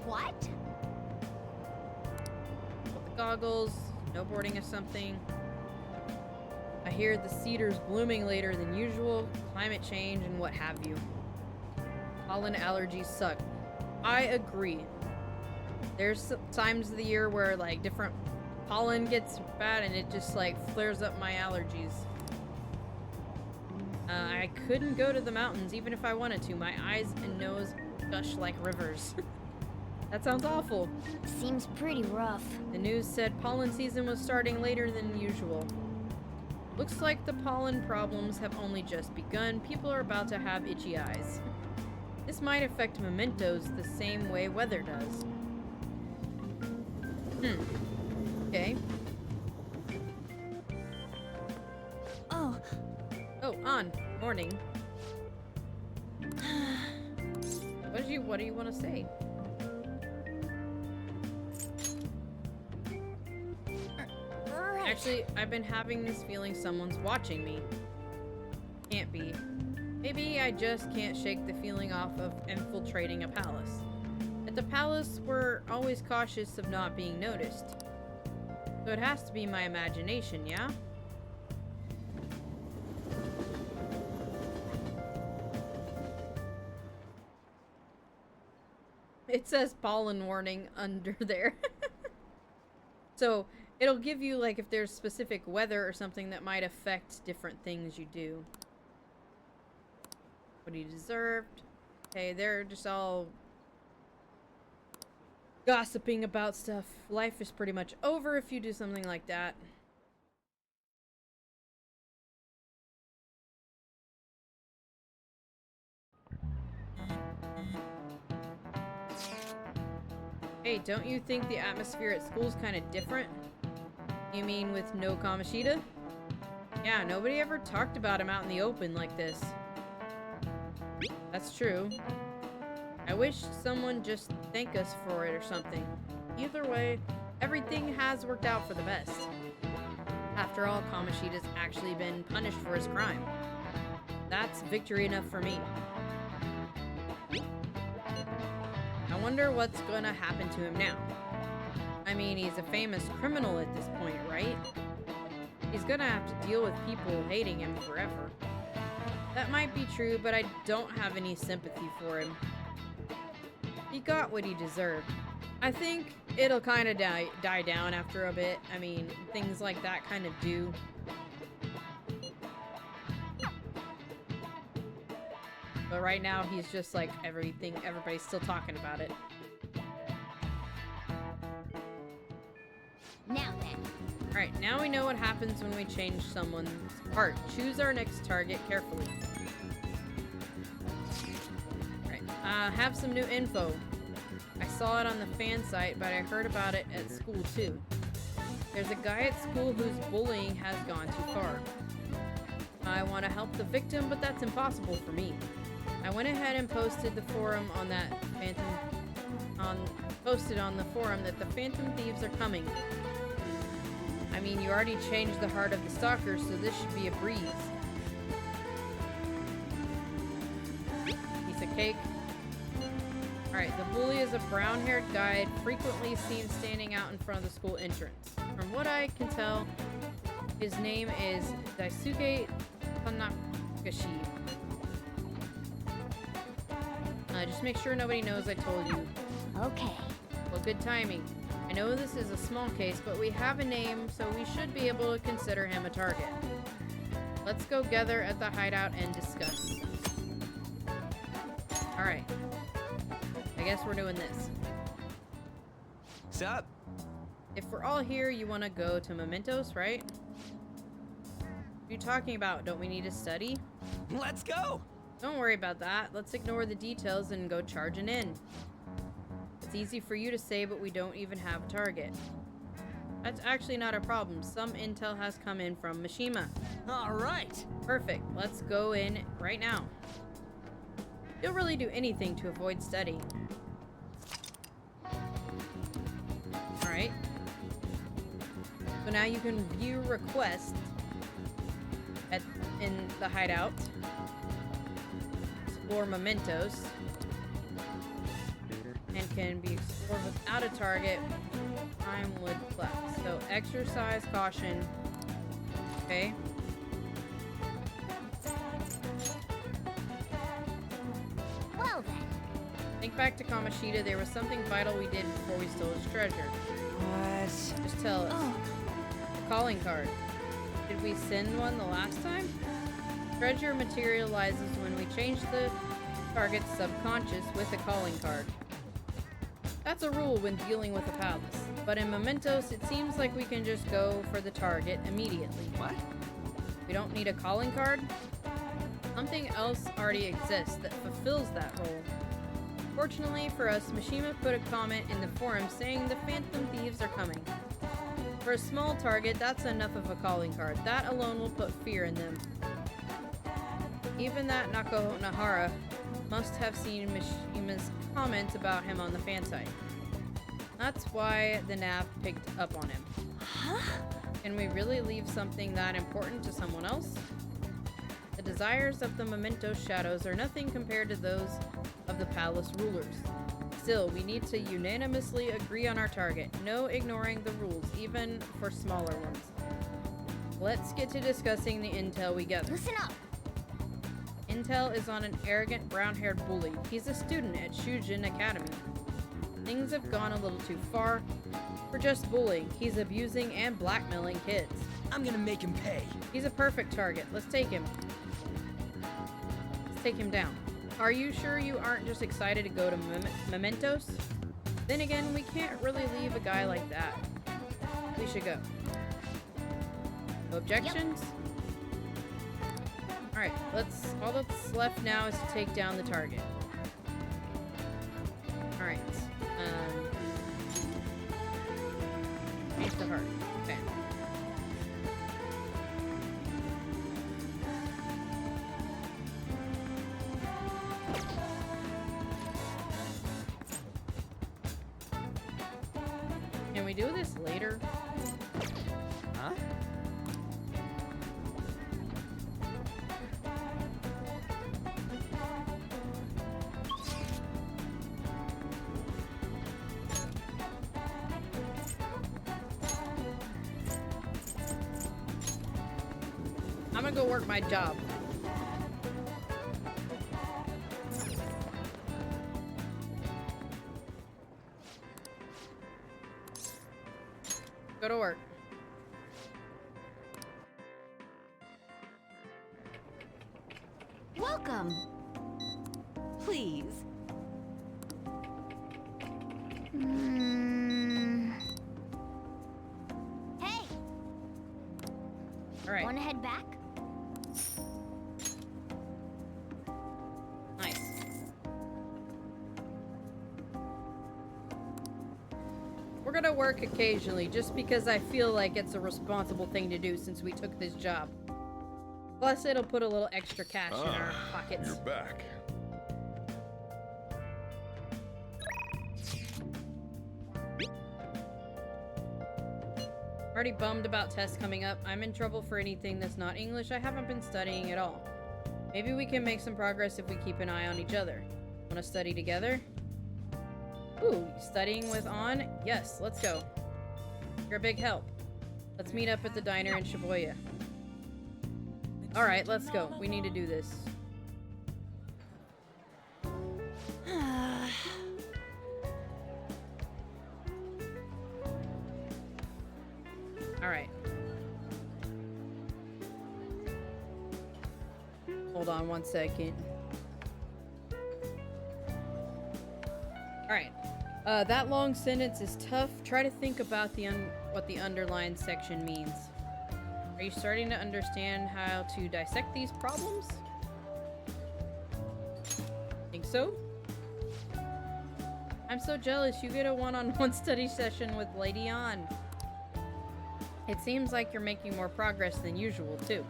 What? Put the goggles, snowboarding or something. I hear the cedars blooming later than usual, climate change and what have you. Pollen allergies suck. I agree. There's times of the year where like different pollen gets bad and it just like flares up my allergies. I couldn't go to the mountains even if I wanted to. My eyes and nose gush like rivers. That sounds awful. Seems pretty rough. The news said pollen season was starting later than usual. Looks like the pollen problems have only just begun. People are about to have itchy eyes. This might affect mementos the same way weather does. Okay. Oh, Oh, on. Morning. What do you want to say? Right. Actually, I've been having this feeling someone's watching me. Can't be. Maybe I just can't shake the feeling off of infiltrating a palace. At the palace were always cautious of not being noticed. So it has to be my imagination, yeah? It says pollen warning under there. So it'll give you, like, if there's specific weather or something that might affect different things you do. What he deserved. Okay, they're just all gossiping about stuff. Life is pretty much over if you do something like that. Hey, don't you think the atmosphere at school's kind of different? You mean with no Kamoshida? Yeah, nobody ever talked about him out in the open like this. That's true. I wish someone just thank us for it or something. Either way, everything has worked out for the best. After all, Kamoshida's actually been punished for his crime. That's victory enough for me. I wonder what's gonna happen to him now. I mean, he's a famous criminal at this point, right? He's gonna have to deal with people hating him forever. That might be true, but I don't have any sympathy for him. He got what he deserved. I think it'll kind of die down after a bit. I mean, things like that kind of do. But right now, he's just like everybody's still talking about it. Now then. Alright, now we know what happens when we change someone's heart. Choose our next target carefully. Alright, have some new info. I saw it on the fan site, but I heard about it at school too. There's a guy at school whose bullying has gone too far. I want to help the victim, but that's impossible for me. I went ahead and posted the forum on that posted on the forum that the Phantom Thieves are coming. I mean, you already changed the heart of the stalker, so this should be a breeze. Piece of cake. Alright, the bully is a brown-haired guy frequently seen standing out in front of the school entrance. From what I can tell, his name is Yusuke Enters. Just make sure nobody knows I told you. Okay. Well, good timing. I know this is a small case, but we have a name, so we should be able to consider him a target. Let's go gather at the hideout and discuss. Alright. I guess we're doing this. Sup? If we're all here, you want to go to Mementos, right? What are you talking about? Don't we need to study? Let's go! Don't worry about that. Let's ignore the details and go charging in. It's easy for you to say, but we don't even have a target. That's actually not a problem. Some intel has come in from Mishima. Alright! Perfect. Let's go in right now. You'll really do anything to avoid study. Alright. So now you can view requests in the hideout. Explore Mementos. And can be explored without a target. Time would collapse. So exercise caution. Okay. Well then. Think back to Kamoshida. There was something vital we did before we stole his treasure. What? Just tell us. Oh. Calling card. Did we send one the last time? Treasure materializes when we change the target's subconscious with a calling card. That's a rule when dealing with a palace. But in Mementos, it seems like we can just go for the target immediately. What? We don't need a calling card? Something else already exists that fulfills that role. Fortunately for us, Mishima put a comment in the forum saying the Phantom Thieves are coming. For a small target, that's enough of a calling card. That alone will put fear in them. Even that Nahara must have seen Mishima's comments about him on the fan site. That's why the nav picked up on him. Huh? Can we really leave something that important to someone else? The desires of the Mementos shadows are nothing compared to those of the palace rulers. still. We need to unanimously agree on our target. No ignoring the rules, even for smaller ones. Let's get to discussing the intel we got. Listen up. Intel is on an arrogant brown-haired bully. He's a student at Shujin Academy. Things have gone a little too far for just bullying. He's abusing and blackmailing kids. I'm gonna make him pay. He's a perfect target. Let's take him. Let's take him down. Are you sure you aren't just excited to go to Mementos? Then again, we can't really leave a guy like that. We should go. No objections? Alright, all that's left now is to take down the target. Alright. Change the heart. Okay. Can we do this later? Huh? I'm gonna go work my job. Go to work. Welcome. Please. Hey, All right. wanna head back? Nice. We're gonna work occasionally just because I feel like it's a responsible thing to do since we took this job. Plus, it'll put a little extra cash in our pockets. You're back. Already bummed about tests coming up. I'm in trouble for anything that's not English. I haven't been studying at all. Maybe we can make some progress if we keep an eye on each other. Want to study together? Ooh, studying with On? Yes, let's go. You're a big help. Let's meet up at the diner in Shibuya. Alright, let's go. We need to do this. Alright. Hold on one second. Alright. That long sentence is tough. Try to think about what the underlined section means. Are you starting to understand how to dissect these problems? Think so? I'm so jealous you get a one-on-one study session with Lady On. It seems like you're making more progress than usual, too.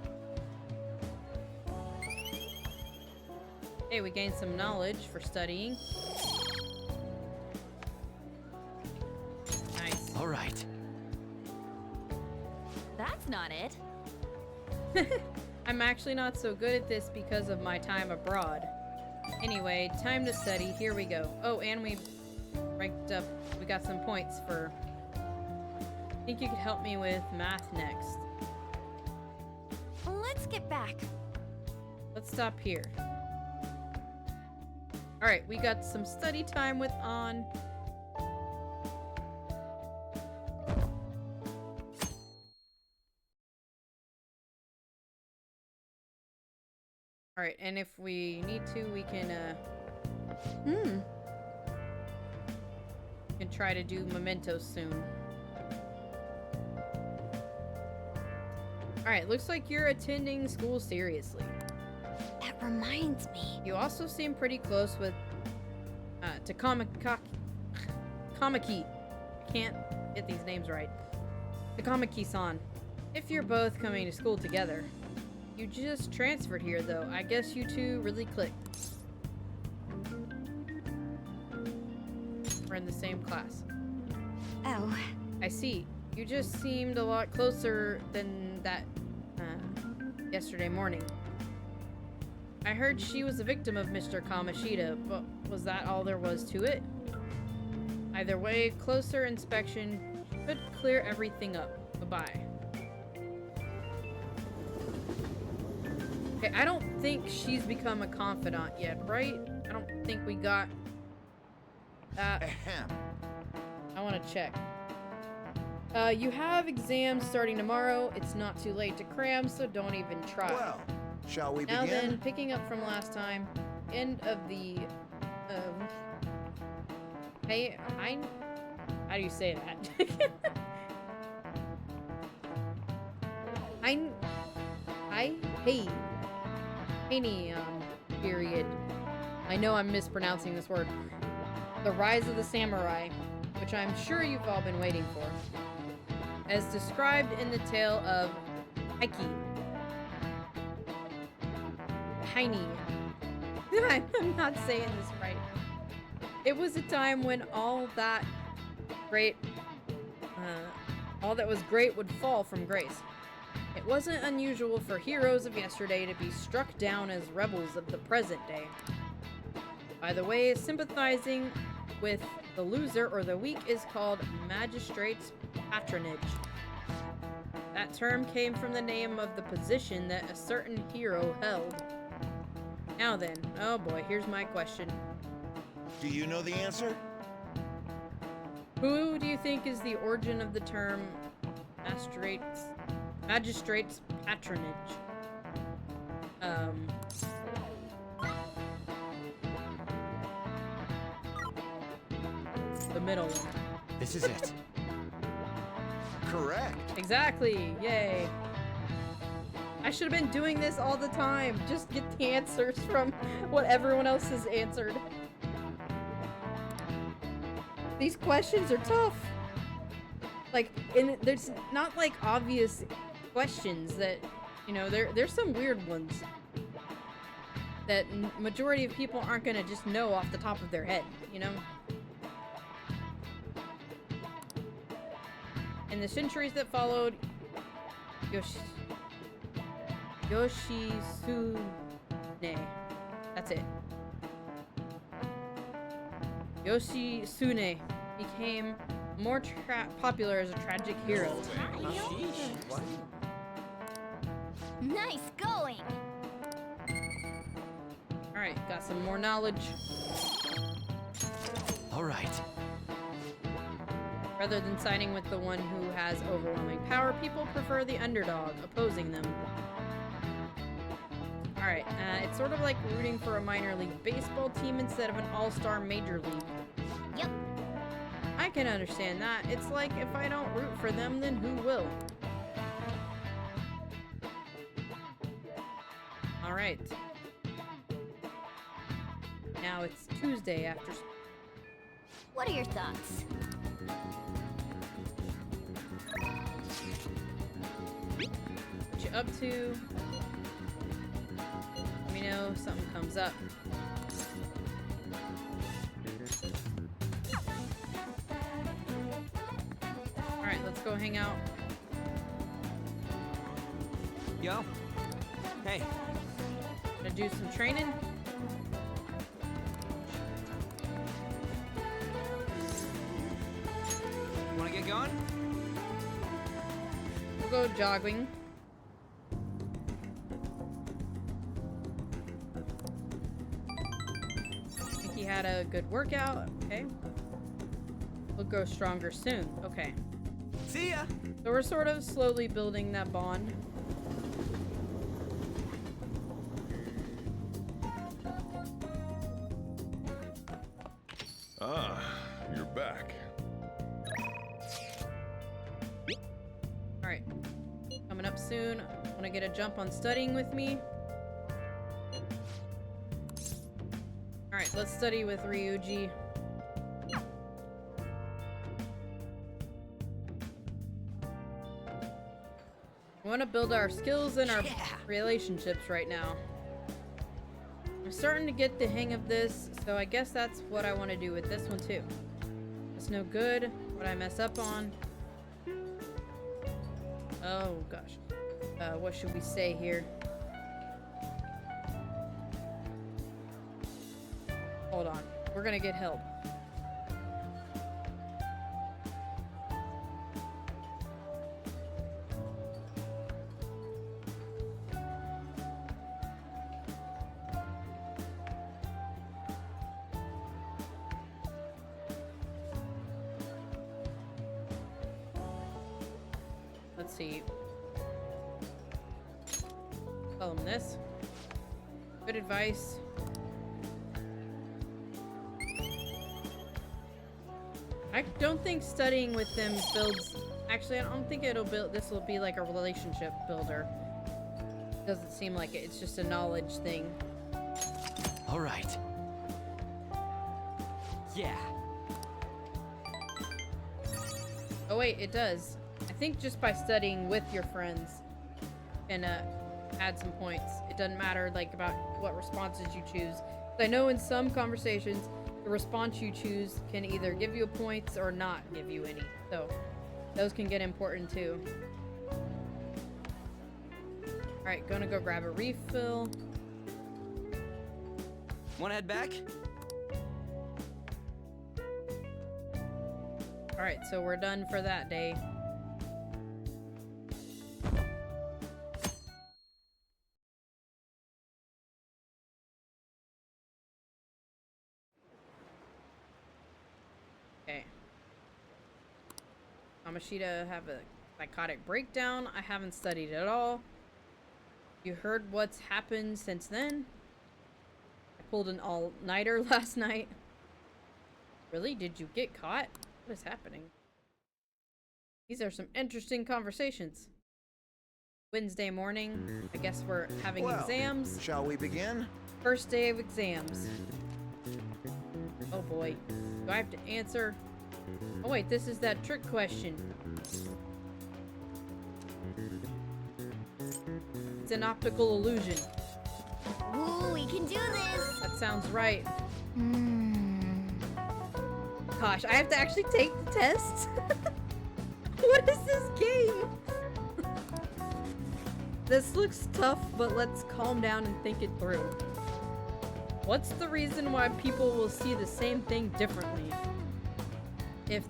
Hey, we gained some knowledge for studying. Nice. All right. That's not it. I'm actually not so good at this because of my time abroad. Anyway, time to study. Here we go. Oh, and we ranked up. We got some points for... I think you could help me with math next. Let's get back. Let's stop here. Alright, we got some study time with On. Alright, and if we need to, we can, we can try to do Mementos soon. Alright, looks like you're attending school seriously. That reminds me. You also seem pretty close with, Kamaki. I can't get these names right. Takamaki-san. If you're both coming to school together. You just transferred here, though. I guess you two really clicked. We're in the same class. Oh, I see. You just seemed a lot closer than that, yesterday morning. I heard she was a victim of Mr. Kamashita, but was that all there was to it? Either way, closer inspection should clear everything up. Bye-bye. Okay, I don't think she's become a confidant yet, right? I don't think we got that. Ahem. I want to check. You have exams starting tomorrow. It's not too late to cram, so don't even try. Well, shall we Now begin? then, picking up from last time, end of the, hey, how do you say that? I hate any, period. I know I'm mispronouncing this word. The Rise of the Samurai, which I'm sure you've all been waiting for. As described in the tale of Heike. Heine. I'm not saying this right. It was a time when all that was great would fall from grace. It wasn't unusual for heroes of yesterday to be struck down as rebels of the present day. By the way, sympathizing with the loser or the weak is called magistrate's patronage. That term came from the name of the position that a certain hero held. Now then, oh boy, here's my question. Do you know the answer? Who do you think is the origin of the term magistrate's patronage? The middle one. This is it. Correct. Exactly, yay. I should have been doing this all the time. Just get the answers from what everyone else has answered. These questions are tough. Like, and there's not like obvious questions that, you know, there's some weird ones that majority of people aren't gonna just know off the top of their head, you know? In the centuries that followed, Yoshitsune. That's it. Yoshitsune became more popular as a tragic hero. Nice going! Alright, got some more knowledge. All right. Rather than siding with the one who has overwhelming power, people prefer the underdog, opposing them. Alright, it's sort of like rooting for a minor league baseball team instead of an all-star major league. Yep. I can understand that. It's like if I don't root for them, then who will? Alright. Now it's Tuesday after... What are your thoughts? What you up to? Let me know if something comes up. Alright, let's go hang out. Yo. Hey. Gonna do some training. Wanna get going? We'll go jogging. Think he had a good workout. Okay. We'll grow stronger soon. Okay. See ya. So we're sort of slowly building that bond. Ah, you're back. Alright. Coming up soon. Wanna get a jump on studying with me? Alright, let's study with Ryuji. We want to build our skills and our relationships right now. I'm starting to get the hang of this, so I guess that's what I want to do with this one too. It's no good. What I mess up on. Oh gosh. What should we say here? Hold on. We're gonna get help. see. Tell them this. Good advice. I don't think studying with them builds... Actually, I don't think it'll build... This will be like a relationship builder. Doesn't seem like it. It's just a knowledge thing. All right. Yeah. Oh wait, it does. I think just by studying with your friends can add some points. It doesn't matter like about what responses you choose. I know in some conversations, the response you choose can either give you points or not give you any. So those can get important too. Alright, gonna go grab a refill. Wanna head back? Alright, so we're done for that day. Okay. Kamoshida have a psychotic breakdown. I haven't studied at all. You heard what's happened since then? I pulled an all-nighter last night. Really? Did you get caught? What is happening? These are some interesting conversations. Wednesday morning. I guess we're having exams. Shall we begin? First day of exams. Oh boy. Do I have to answer? Oh wait, this is that trick question. It's an optical illusion. Ooh, we can do this! That sounds right. Hmm. Gosh, I have to actually take the tests? What is this game? This looks tough, but let's calm down and think it through. What's the reason why people will see the same thing differently? If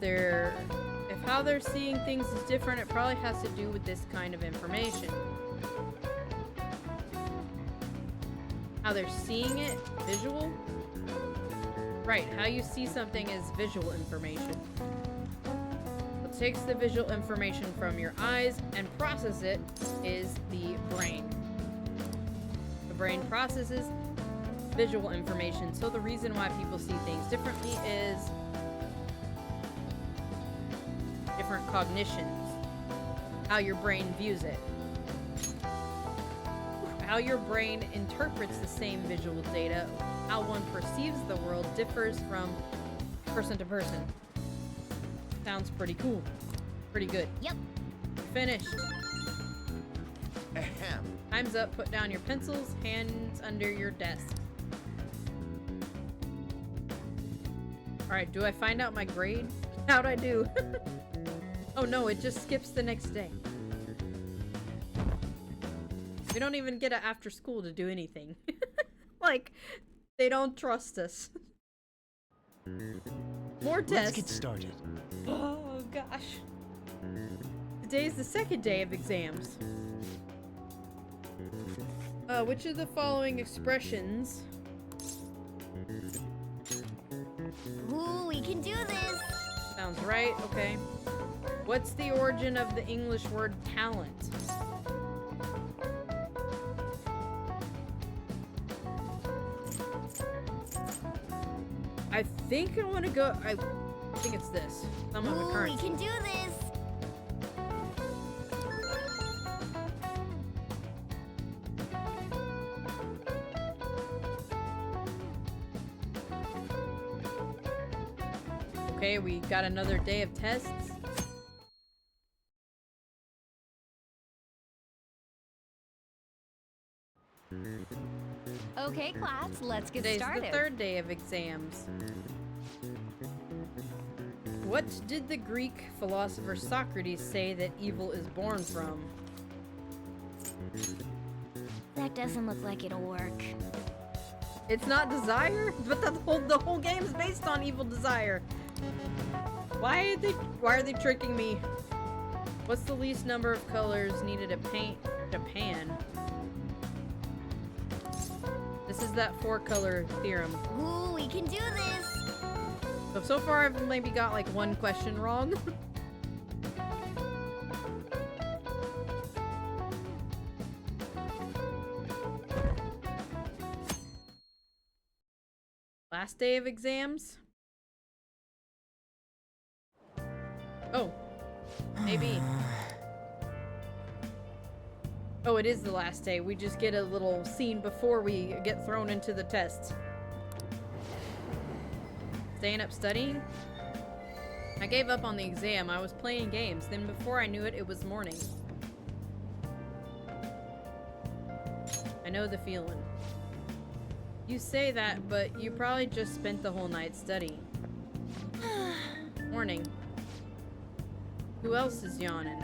how they're seeing things is different, it probably has to do with this kind of information. How they're seeing it, visual? Right, how you see something is visual information. What takes the visual information from your eyes and processes it is the brain. The brain processes visual information, so the reason why people see things differently is different cognitions. How your brain views it. How your brain interprets the same visual data, how one perceives the world differs from person to person. Sounds pretty cool. Pretty good. Yep. Finished. Ahem. Time's up. Put down your pencils, hands under your desk. Alright, do I find out my grade? How'd I do? Oh no, it just skips the next day. We don't even get it after school to do anything. Like, they don't trust us. More tests. Let's get started. Oh gosh. Today's the second day of exams. Which of the following expressions... Ooh, we can do this! Sounds right, okay. What's the origin of the English word talent? I think I want to go... I think it's this. Some of Ooh, occurrence. we can do this! Okay, we got another day of tests. Okay, class, let's get Today's started. the third day of exams. What did the Greek philosopher Socrates say that evil is born from? That doesn't look like it'll work. It's not desire, but the whole game is based on evil desire. Why are they tricking me? What's the least number of colors needed to paint Japan? This is that 4-color theorem. Ooh, we can do this! So far I've maybe got like one question wrong. Last day of exams? Oh. Maybe. Oh, it is the last day. We just get a little scene before we get thrown into the tests. Staying up studying? I gave up on the exam. I was playing games. Then before I knew it, it was morning. I know the feeling. You say that, but you probably just spent the whole night studying. Morning. Who else is yawning?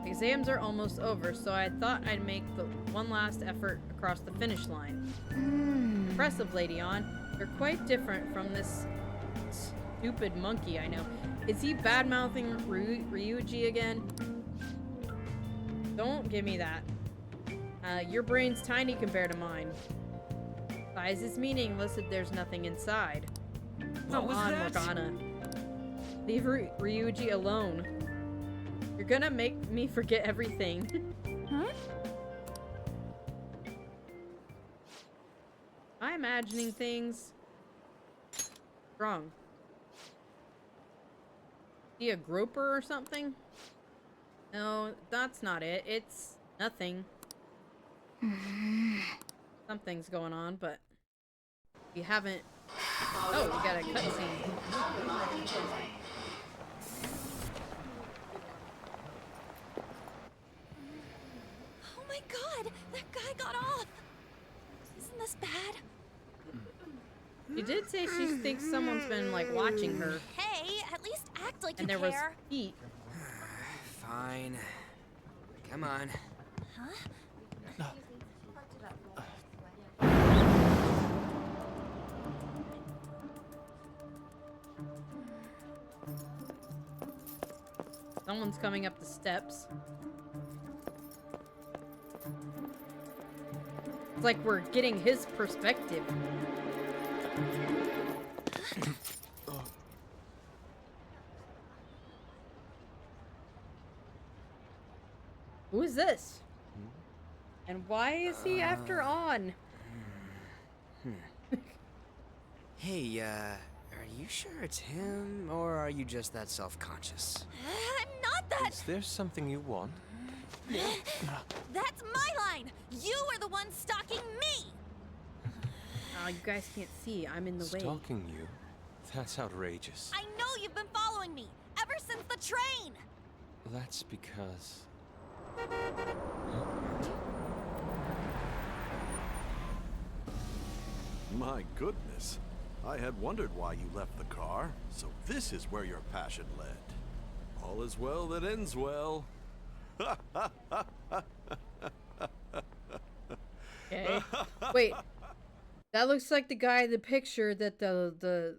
Exams are almost over, so I thought I'd make the one last effort across the finish line. Impressive, Lady On. You're quite different from this stupid monkey I know. Is he bad-mouthing Ryuji again? Don't give me that. Your brain's tiny compared to mine. Size is meaningless if there's nothing inside. Come on, Morgana. Leave Ryuji alone. You're gonna make me forget everything. Huh? I'm imagining things. Wrong. He a groper or something? No, that's not it. It's nothing. Something's going on, but we haven't. Oh, we got a cutscene. Oh my god! That guy got off! Isn't this bad? She did say she thinks someone's been, like, watching her. Hey, at least act like And you there was care. feet. Fine. Come on. Huh? Someone's coming up the steps. It's like we're getting his perspective. Who is this? And why is he after On? Hey, are you sure it's him, or are you just that self-conscious? I'm not that. Is there something you want? That's my line. You are the one stalking me. Oh, you guys can't see. I'm in the way. Stalking you? That's outrageous. I know you've been following me ever since the train. That's because... My goodness. I had wondered why you left the car, so this is where your passion led. All is well that ends well. Okay. Wait. That looks like the guy in the picture that the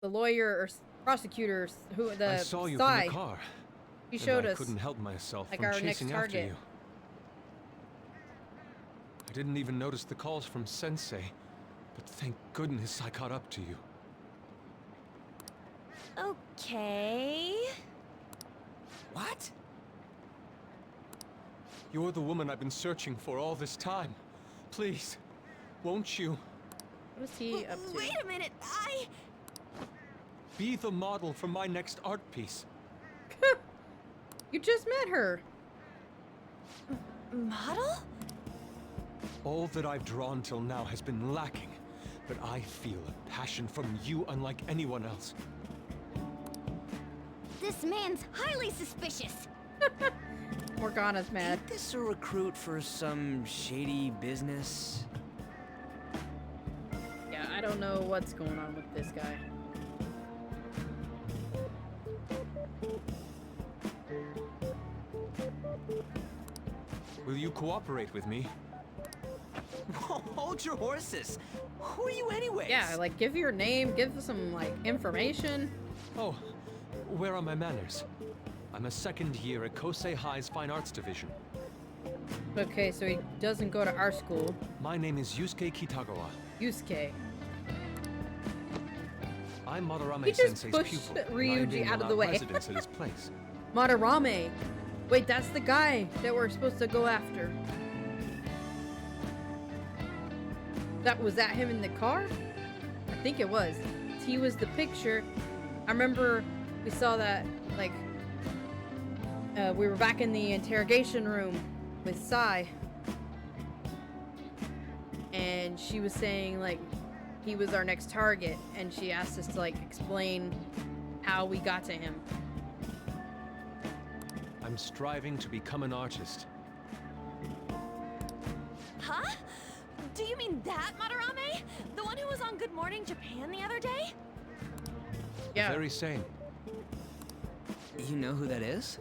lawyer or prosecutor who the I saw you spy. from the car. He and showed I us. couldn't help myself like from our next chasing after target. you. I didn't even notice the calls from Sensei, but thank goodness I caught up to you. Okay. What? You're the woman I've been searching for all this time. Please, won't you What is he up to? Wait a minute. be the model for my next art piece? You just met her. Model? All that I've drawn till now has been lacking, but I feel a passion from you unlike anyone else. This man's highly suspicious. Morgana's mad. Ain't this a recruit for some shady business? Yeah, I don't know what's going on with this guy. Will you cooperate with me? Hold your horses. Who are you anyways? Yeah, like give your name, give some like information. Oh, where are my manners? I'm a second year at Kosei High's Fine Arts Division. Okay, so he doesn't go to our school. My name is Yusuke Kitagawa. Yusuke. I'm Madarame He just Sensei's pushed pupil. and Ryuji I'm being out of the allowed way. residence at his place. Madarame. Wait, that's the guy that we're supposed to go after. Was that him in the car? I think it was. He was the picture. I remember we saw that, like, we were back in the interrogation room with Sai. And she was saying, like, he was our next target. And she asked us to, like, explain how we got to him. I'm striving to become an artist. Huh? Do you mean that Madarame? The one who was on Good Morning Japan the other day? Yeah. The very same. You know who that is?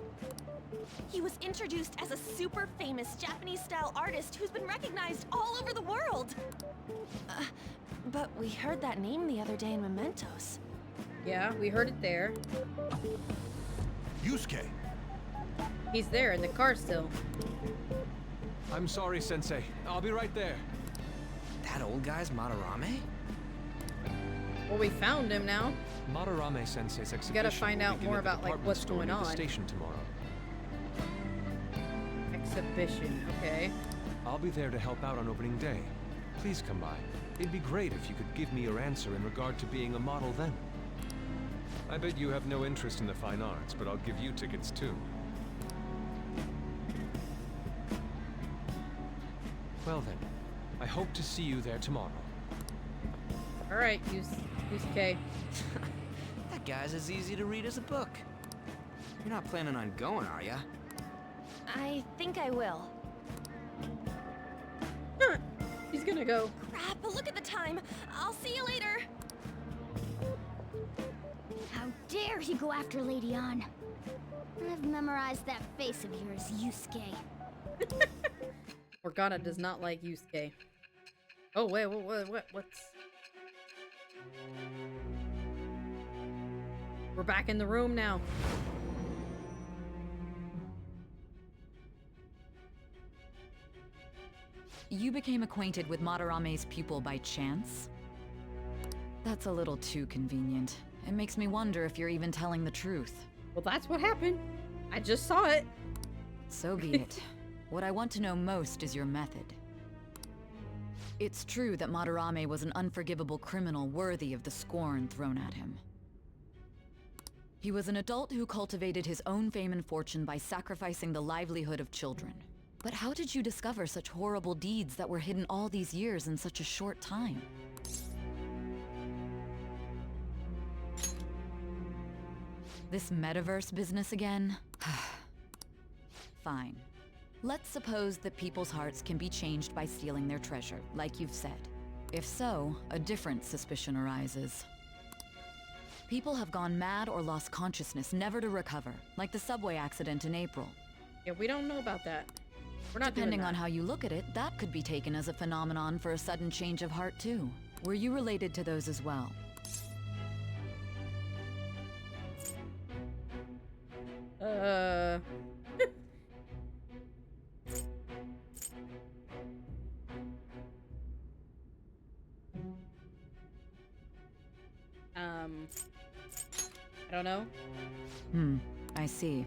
He was introduced as a super famous Japanese-style artist who's been recognized all over the world. But we heard that name the other day in Mementos. Yeah, we heard it there. Yusuke! He's there in the car still. I'm sorry, Sensei. I'll be right there. That old guy's Madarame? Well, we found him now. Madarame Sensei's exhibition. gotta find will out begin more at the about, like, department what's store going near the on. station tomorrow. Exhibition, okay. I'll be there to help out on opening day. Please come by. It'd be great if you could give me your answer in regard to being a model then. I bet you have no interest in the fine arts, but I'll give you tickets too. Well then, I hope to see you there tomorrow. Alright, Yusuke. That guy's as easy to read as a book. You're not planning on going, are ya? I think I will. Huh. He's gonna go. Crap, look at the time. I'll see you later. How dare he go after Lady Ann? I've memorized that face of yours, Yusuke. Morgana does not like Yusuke. Oh, wait, what's... We're back in the room now. You became acquainted with Madarame's pupil by chance? That's a little too convenient. It makes me wonder if you're even telling the truth. Well, that's what happened. I just saw it. So be it. What I want to know most is your method. It's true that Madarame was an unforgivable criminal worthy of the scorn thrown at him. He was an adult who cultivated his own fame and fortune by sacrificing the livelihood of children. But how did you discover such horrible deeds that were hidden all these years in such a short time? This metaverse business again? Fine. Let's suppose that people's hearts can be changed by stealing their treasure, like you've said. If so, a different suspicion arises. People have gone mad or lost consciousness, never to recover, like the subway accident in April. Yeah, we don't know about that. We're not Depending doing on that. how you look at it, that could be taken as a phenomenon for a sudden change of heart too. Were you related to those as well? I don't know. I see.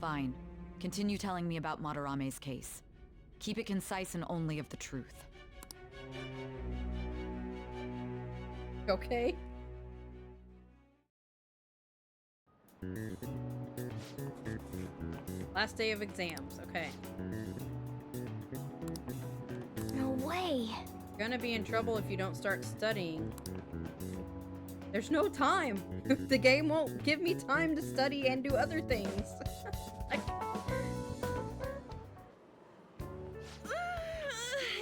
Fine. Continue telling me about Madarame's case. Keep it concise and only of the truth. Okay. Last day of exams, okay. No way. You're gonna be in trouble if you don't start studying. There's no time. The game won't give me time to study and do other things.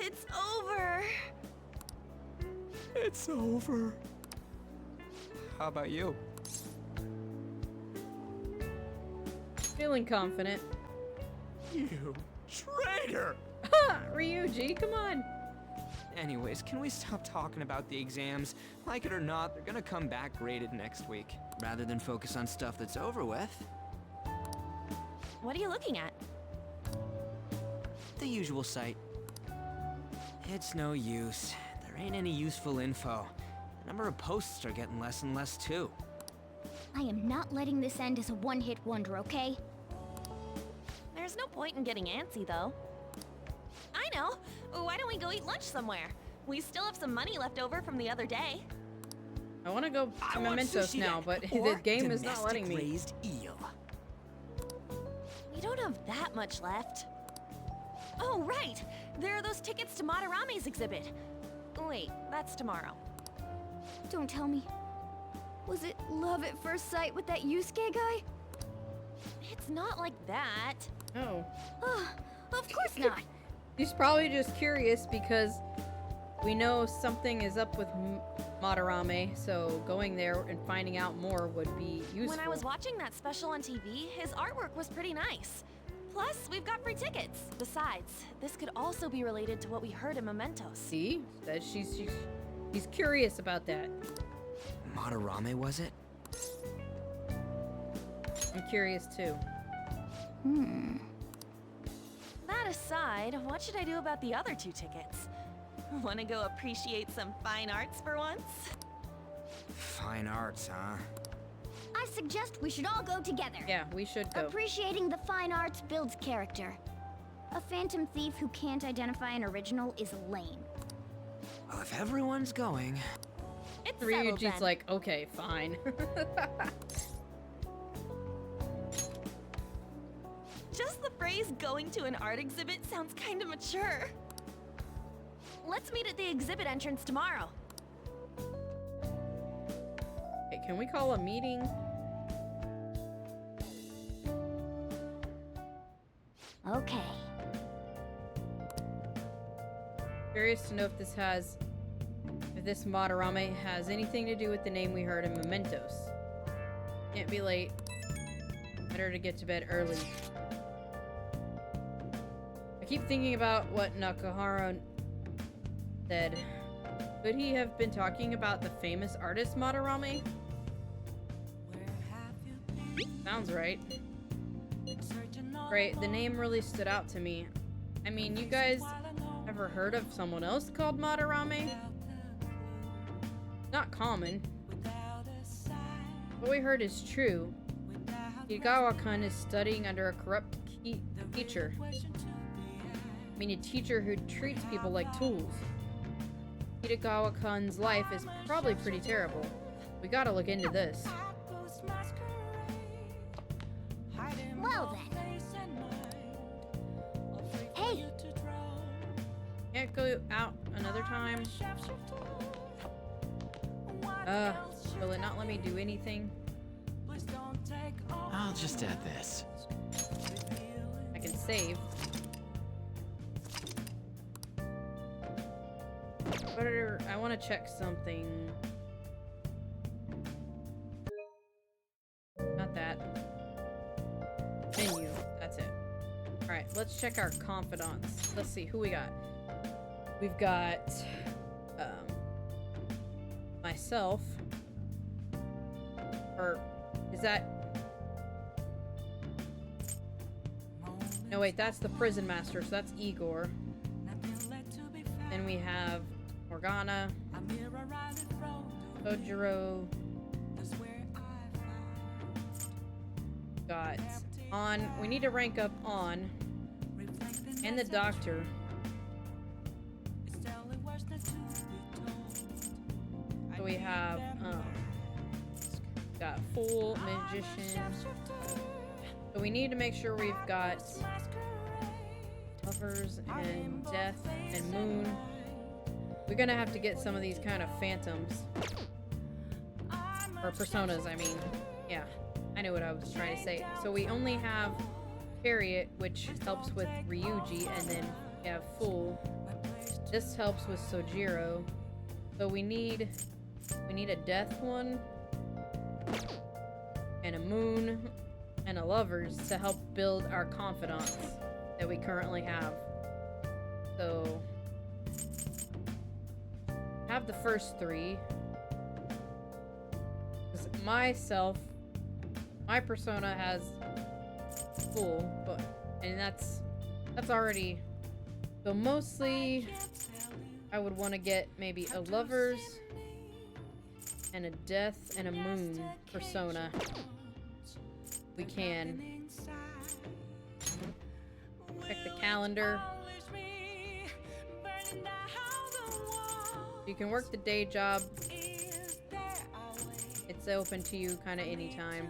It's over. It's over. How about you? Feeling confident. You traitor! Ha! Ryuji, come on. Anyways, can we stop talking about the exams? Like it or not, they're gonna come back graded next week. Rather than focus on stuff that's over with. What are you looking at? The usual site. It's no use. There ain't any useful info. The number of posts are getting less and less too. I am not letting this end as a one-hit wonder, okay? There's no point in getting antsy, though. I know. Why don't we go eat lunch somewhere? We still have some money left over from the other day. I want to go I to want Mementos sushi now, then, but or the game is not letting me. domestic raised eel. We don't have that much left. Oh, right! There are those tickets to Madarame's exhibit. Wait, that's tomorrow. Don't tell me. Was it love at first sight with that Yusuke guy? It's not like that. Oh. Of course not. He's probably just curious because we know something is up with Madarame, so going there and finding out more would be useful. When I was watching that special on TV, his artwork was pretty nice. Plus, we've got free tickets. Besides, this could also be related to what we heard in Mementos. See? That she's curious about that. Madarame, was it? I'm curious too. That aside, what should I do about the other 2 tickets? Want to go appreciate some fine arts for once? Fine arts, huh? I suggest we should all go together. Yeah, we should go. Appreciating the fine arts builds character. A phantom thief who can't identify an original is lame. Well, if everyone's going... It's settled Ryuji's then. like, okay, fine. Just the phrase going to an art exhibit sounds kind of mature. Let's meet at the exhibit entrance tomorrow. Okay, can we call a meeting? Okay. Curious to know if this Madarame has anything to do with the name we heard in Mementos. Can't be late. Better to get to bed early. I keep thinking about what Nakahara said. Could he have been talking about the famous artist Madarame? Sounds right. Great, the name really stood out to me. I mean, you guys ever heard of someone else called Madarame? Not common. What we heard is true. Kigawa-kun is studying under a corrupt teacher. I mean, a teacher who treats people like tools. Kitagawa-kun's life is probably pretty terrible. We gotta look into this. Well then. Hey, Can't go out another time. Will it not let me do anything? I'll just add this. I can save. I want to check something. Not that. Menu. That's it. Alright, let's check our confidants. Let's see who we got. We've got myself. Or is that... No, wait, that's the prison master, so that's Igor. Then we have Morgana, Sojiro, got On. We need to rank up On, and the Doctor. So we have, got Fool, Magician. So we need to make sure we've got Lovers and Death and Moon. We're gonna have to get some of these kind of phantoms. Or personas, I mean. Yeah, I know what I was trying to say. So we only have Chariot, which helps with Ryuji, and then we have Fool. This helps with Sojiro. So we need a Death one, and a Moon, and a Lovers to help build our confidants that we currently have. So have the first 3. 'Cause my persona has Fool, and that's already. So mostly I would want to get maybe a Lovers and a Death and a Moon persona. We can check the calendar. You can work the day job. It's open to you kind of anytime.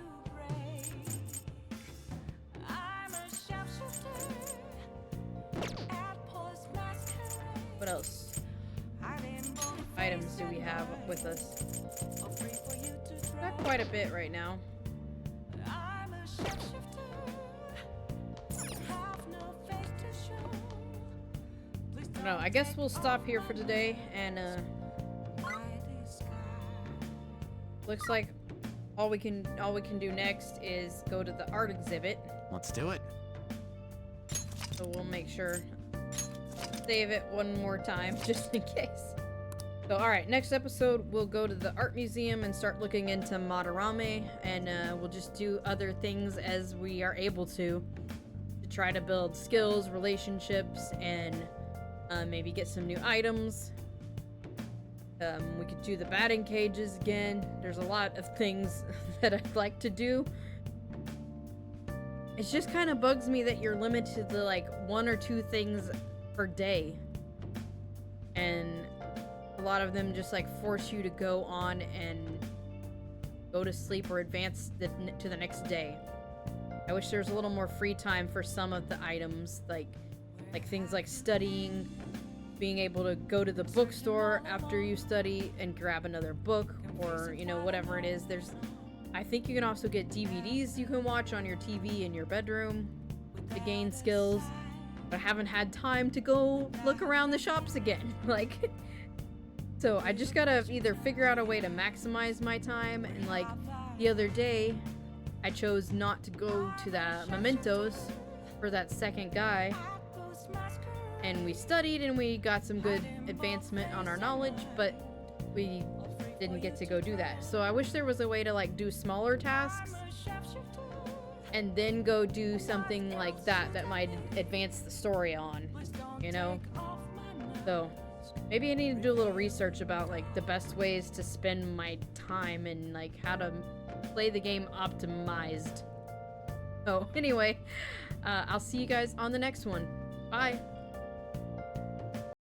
What else? Items do we have with us? Not quite a bit right now. No, I guess we'll stop here for today, and looks like all we can do next is go to the art exhibit. Let's do it. So we'll make sure save it one more time just in case. So alright, next episode we'll go to the art museum and start looking into Madarame, and we'll just do other things as we are able to try to build skills, relationships, and maybe get some new items. We could do the batting cages again. There's a lot of things that I'd like to do. It just kind of bugs me that you're limited to like 1 or 2 things per day. And a lot of them just like force you to go on and go to sleep or advance to the next day. I wish there was a little more free time for some of the items, like things like studying, being able to go to the bookstore after you study and grab another book, or you know, whatever it is. I think you can also get DVDs you can watch on your TV in your bedroom to gain skills, but I haven't had time to go look around the shops again. Like, so I just gotta either figure out a way to maximize my time, and like the other day I chose not to go to the Mementos for that second guy, and we studied and we got some good advancement on our knowledge, but we didn't get to go do that. So I wish there was a way to like do smaller tasks and then go do something like that might advance the story on, you know? So maybe I need to do a little research about like the best ways to spend my time and like how to play the game optimized. So anyway, I'll see you guys on the next one. Bye.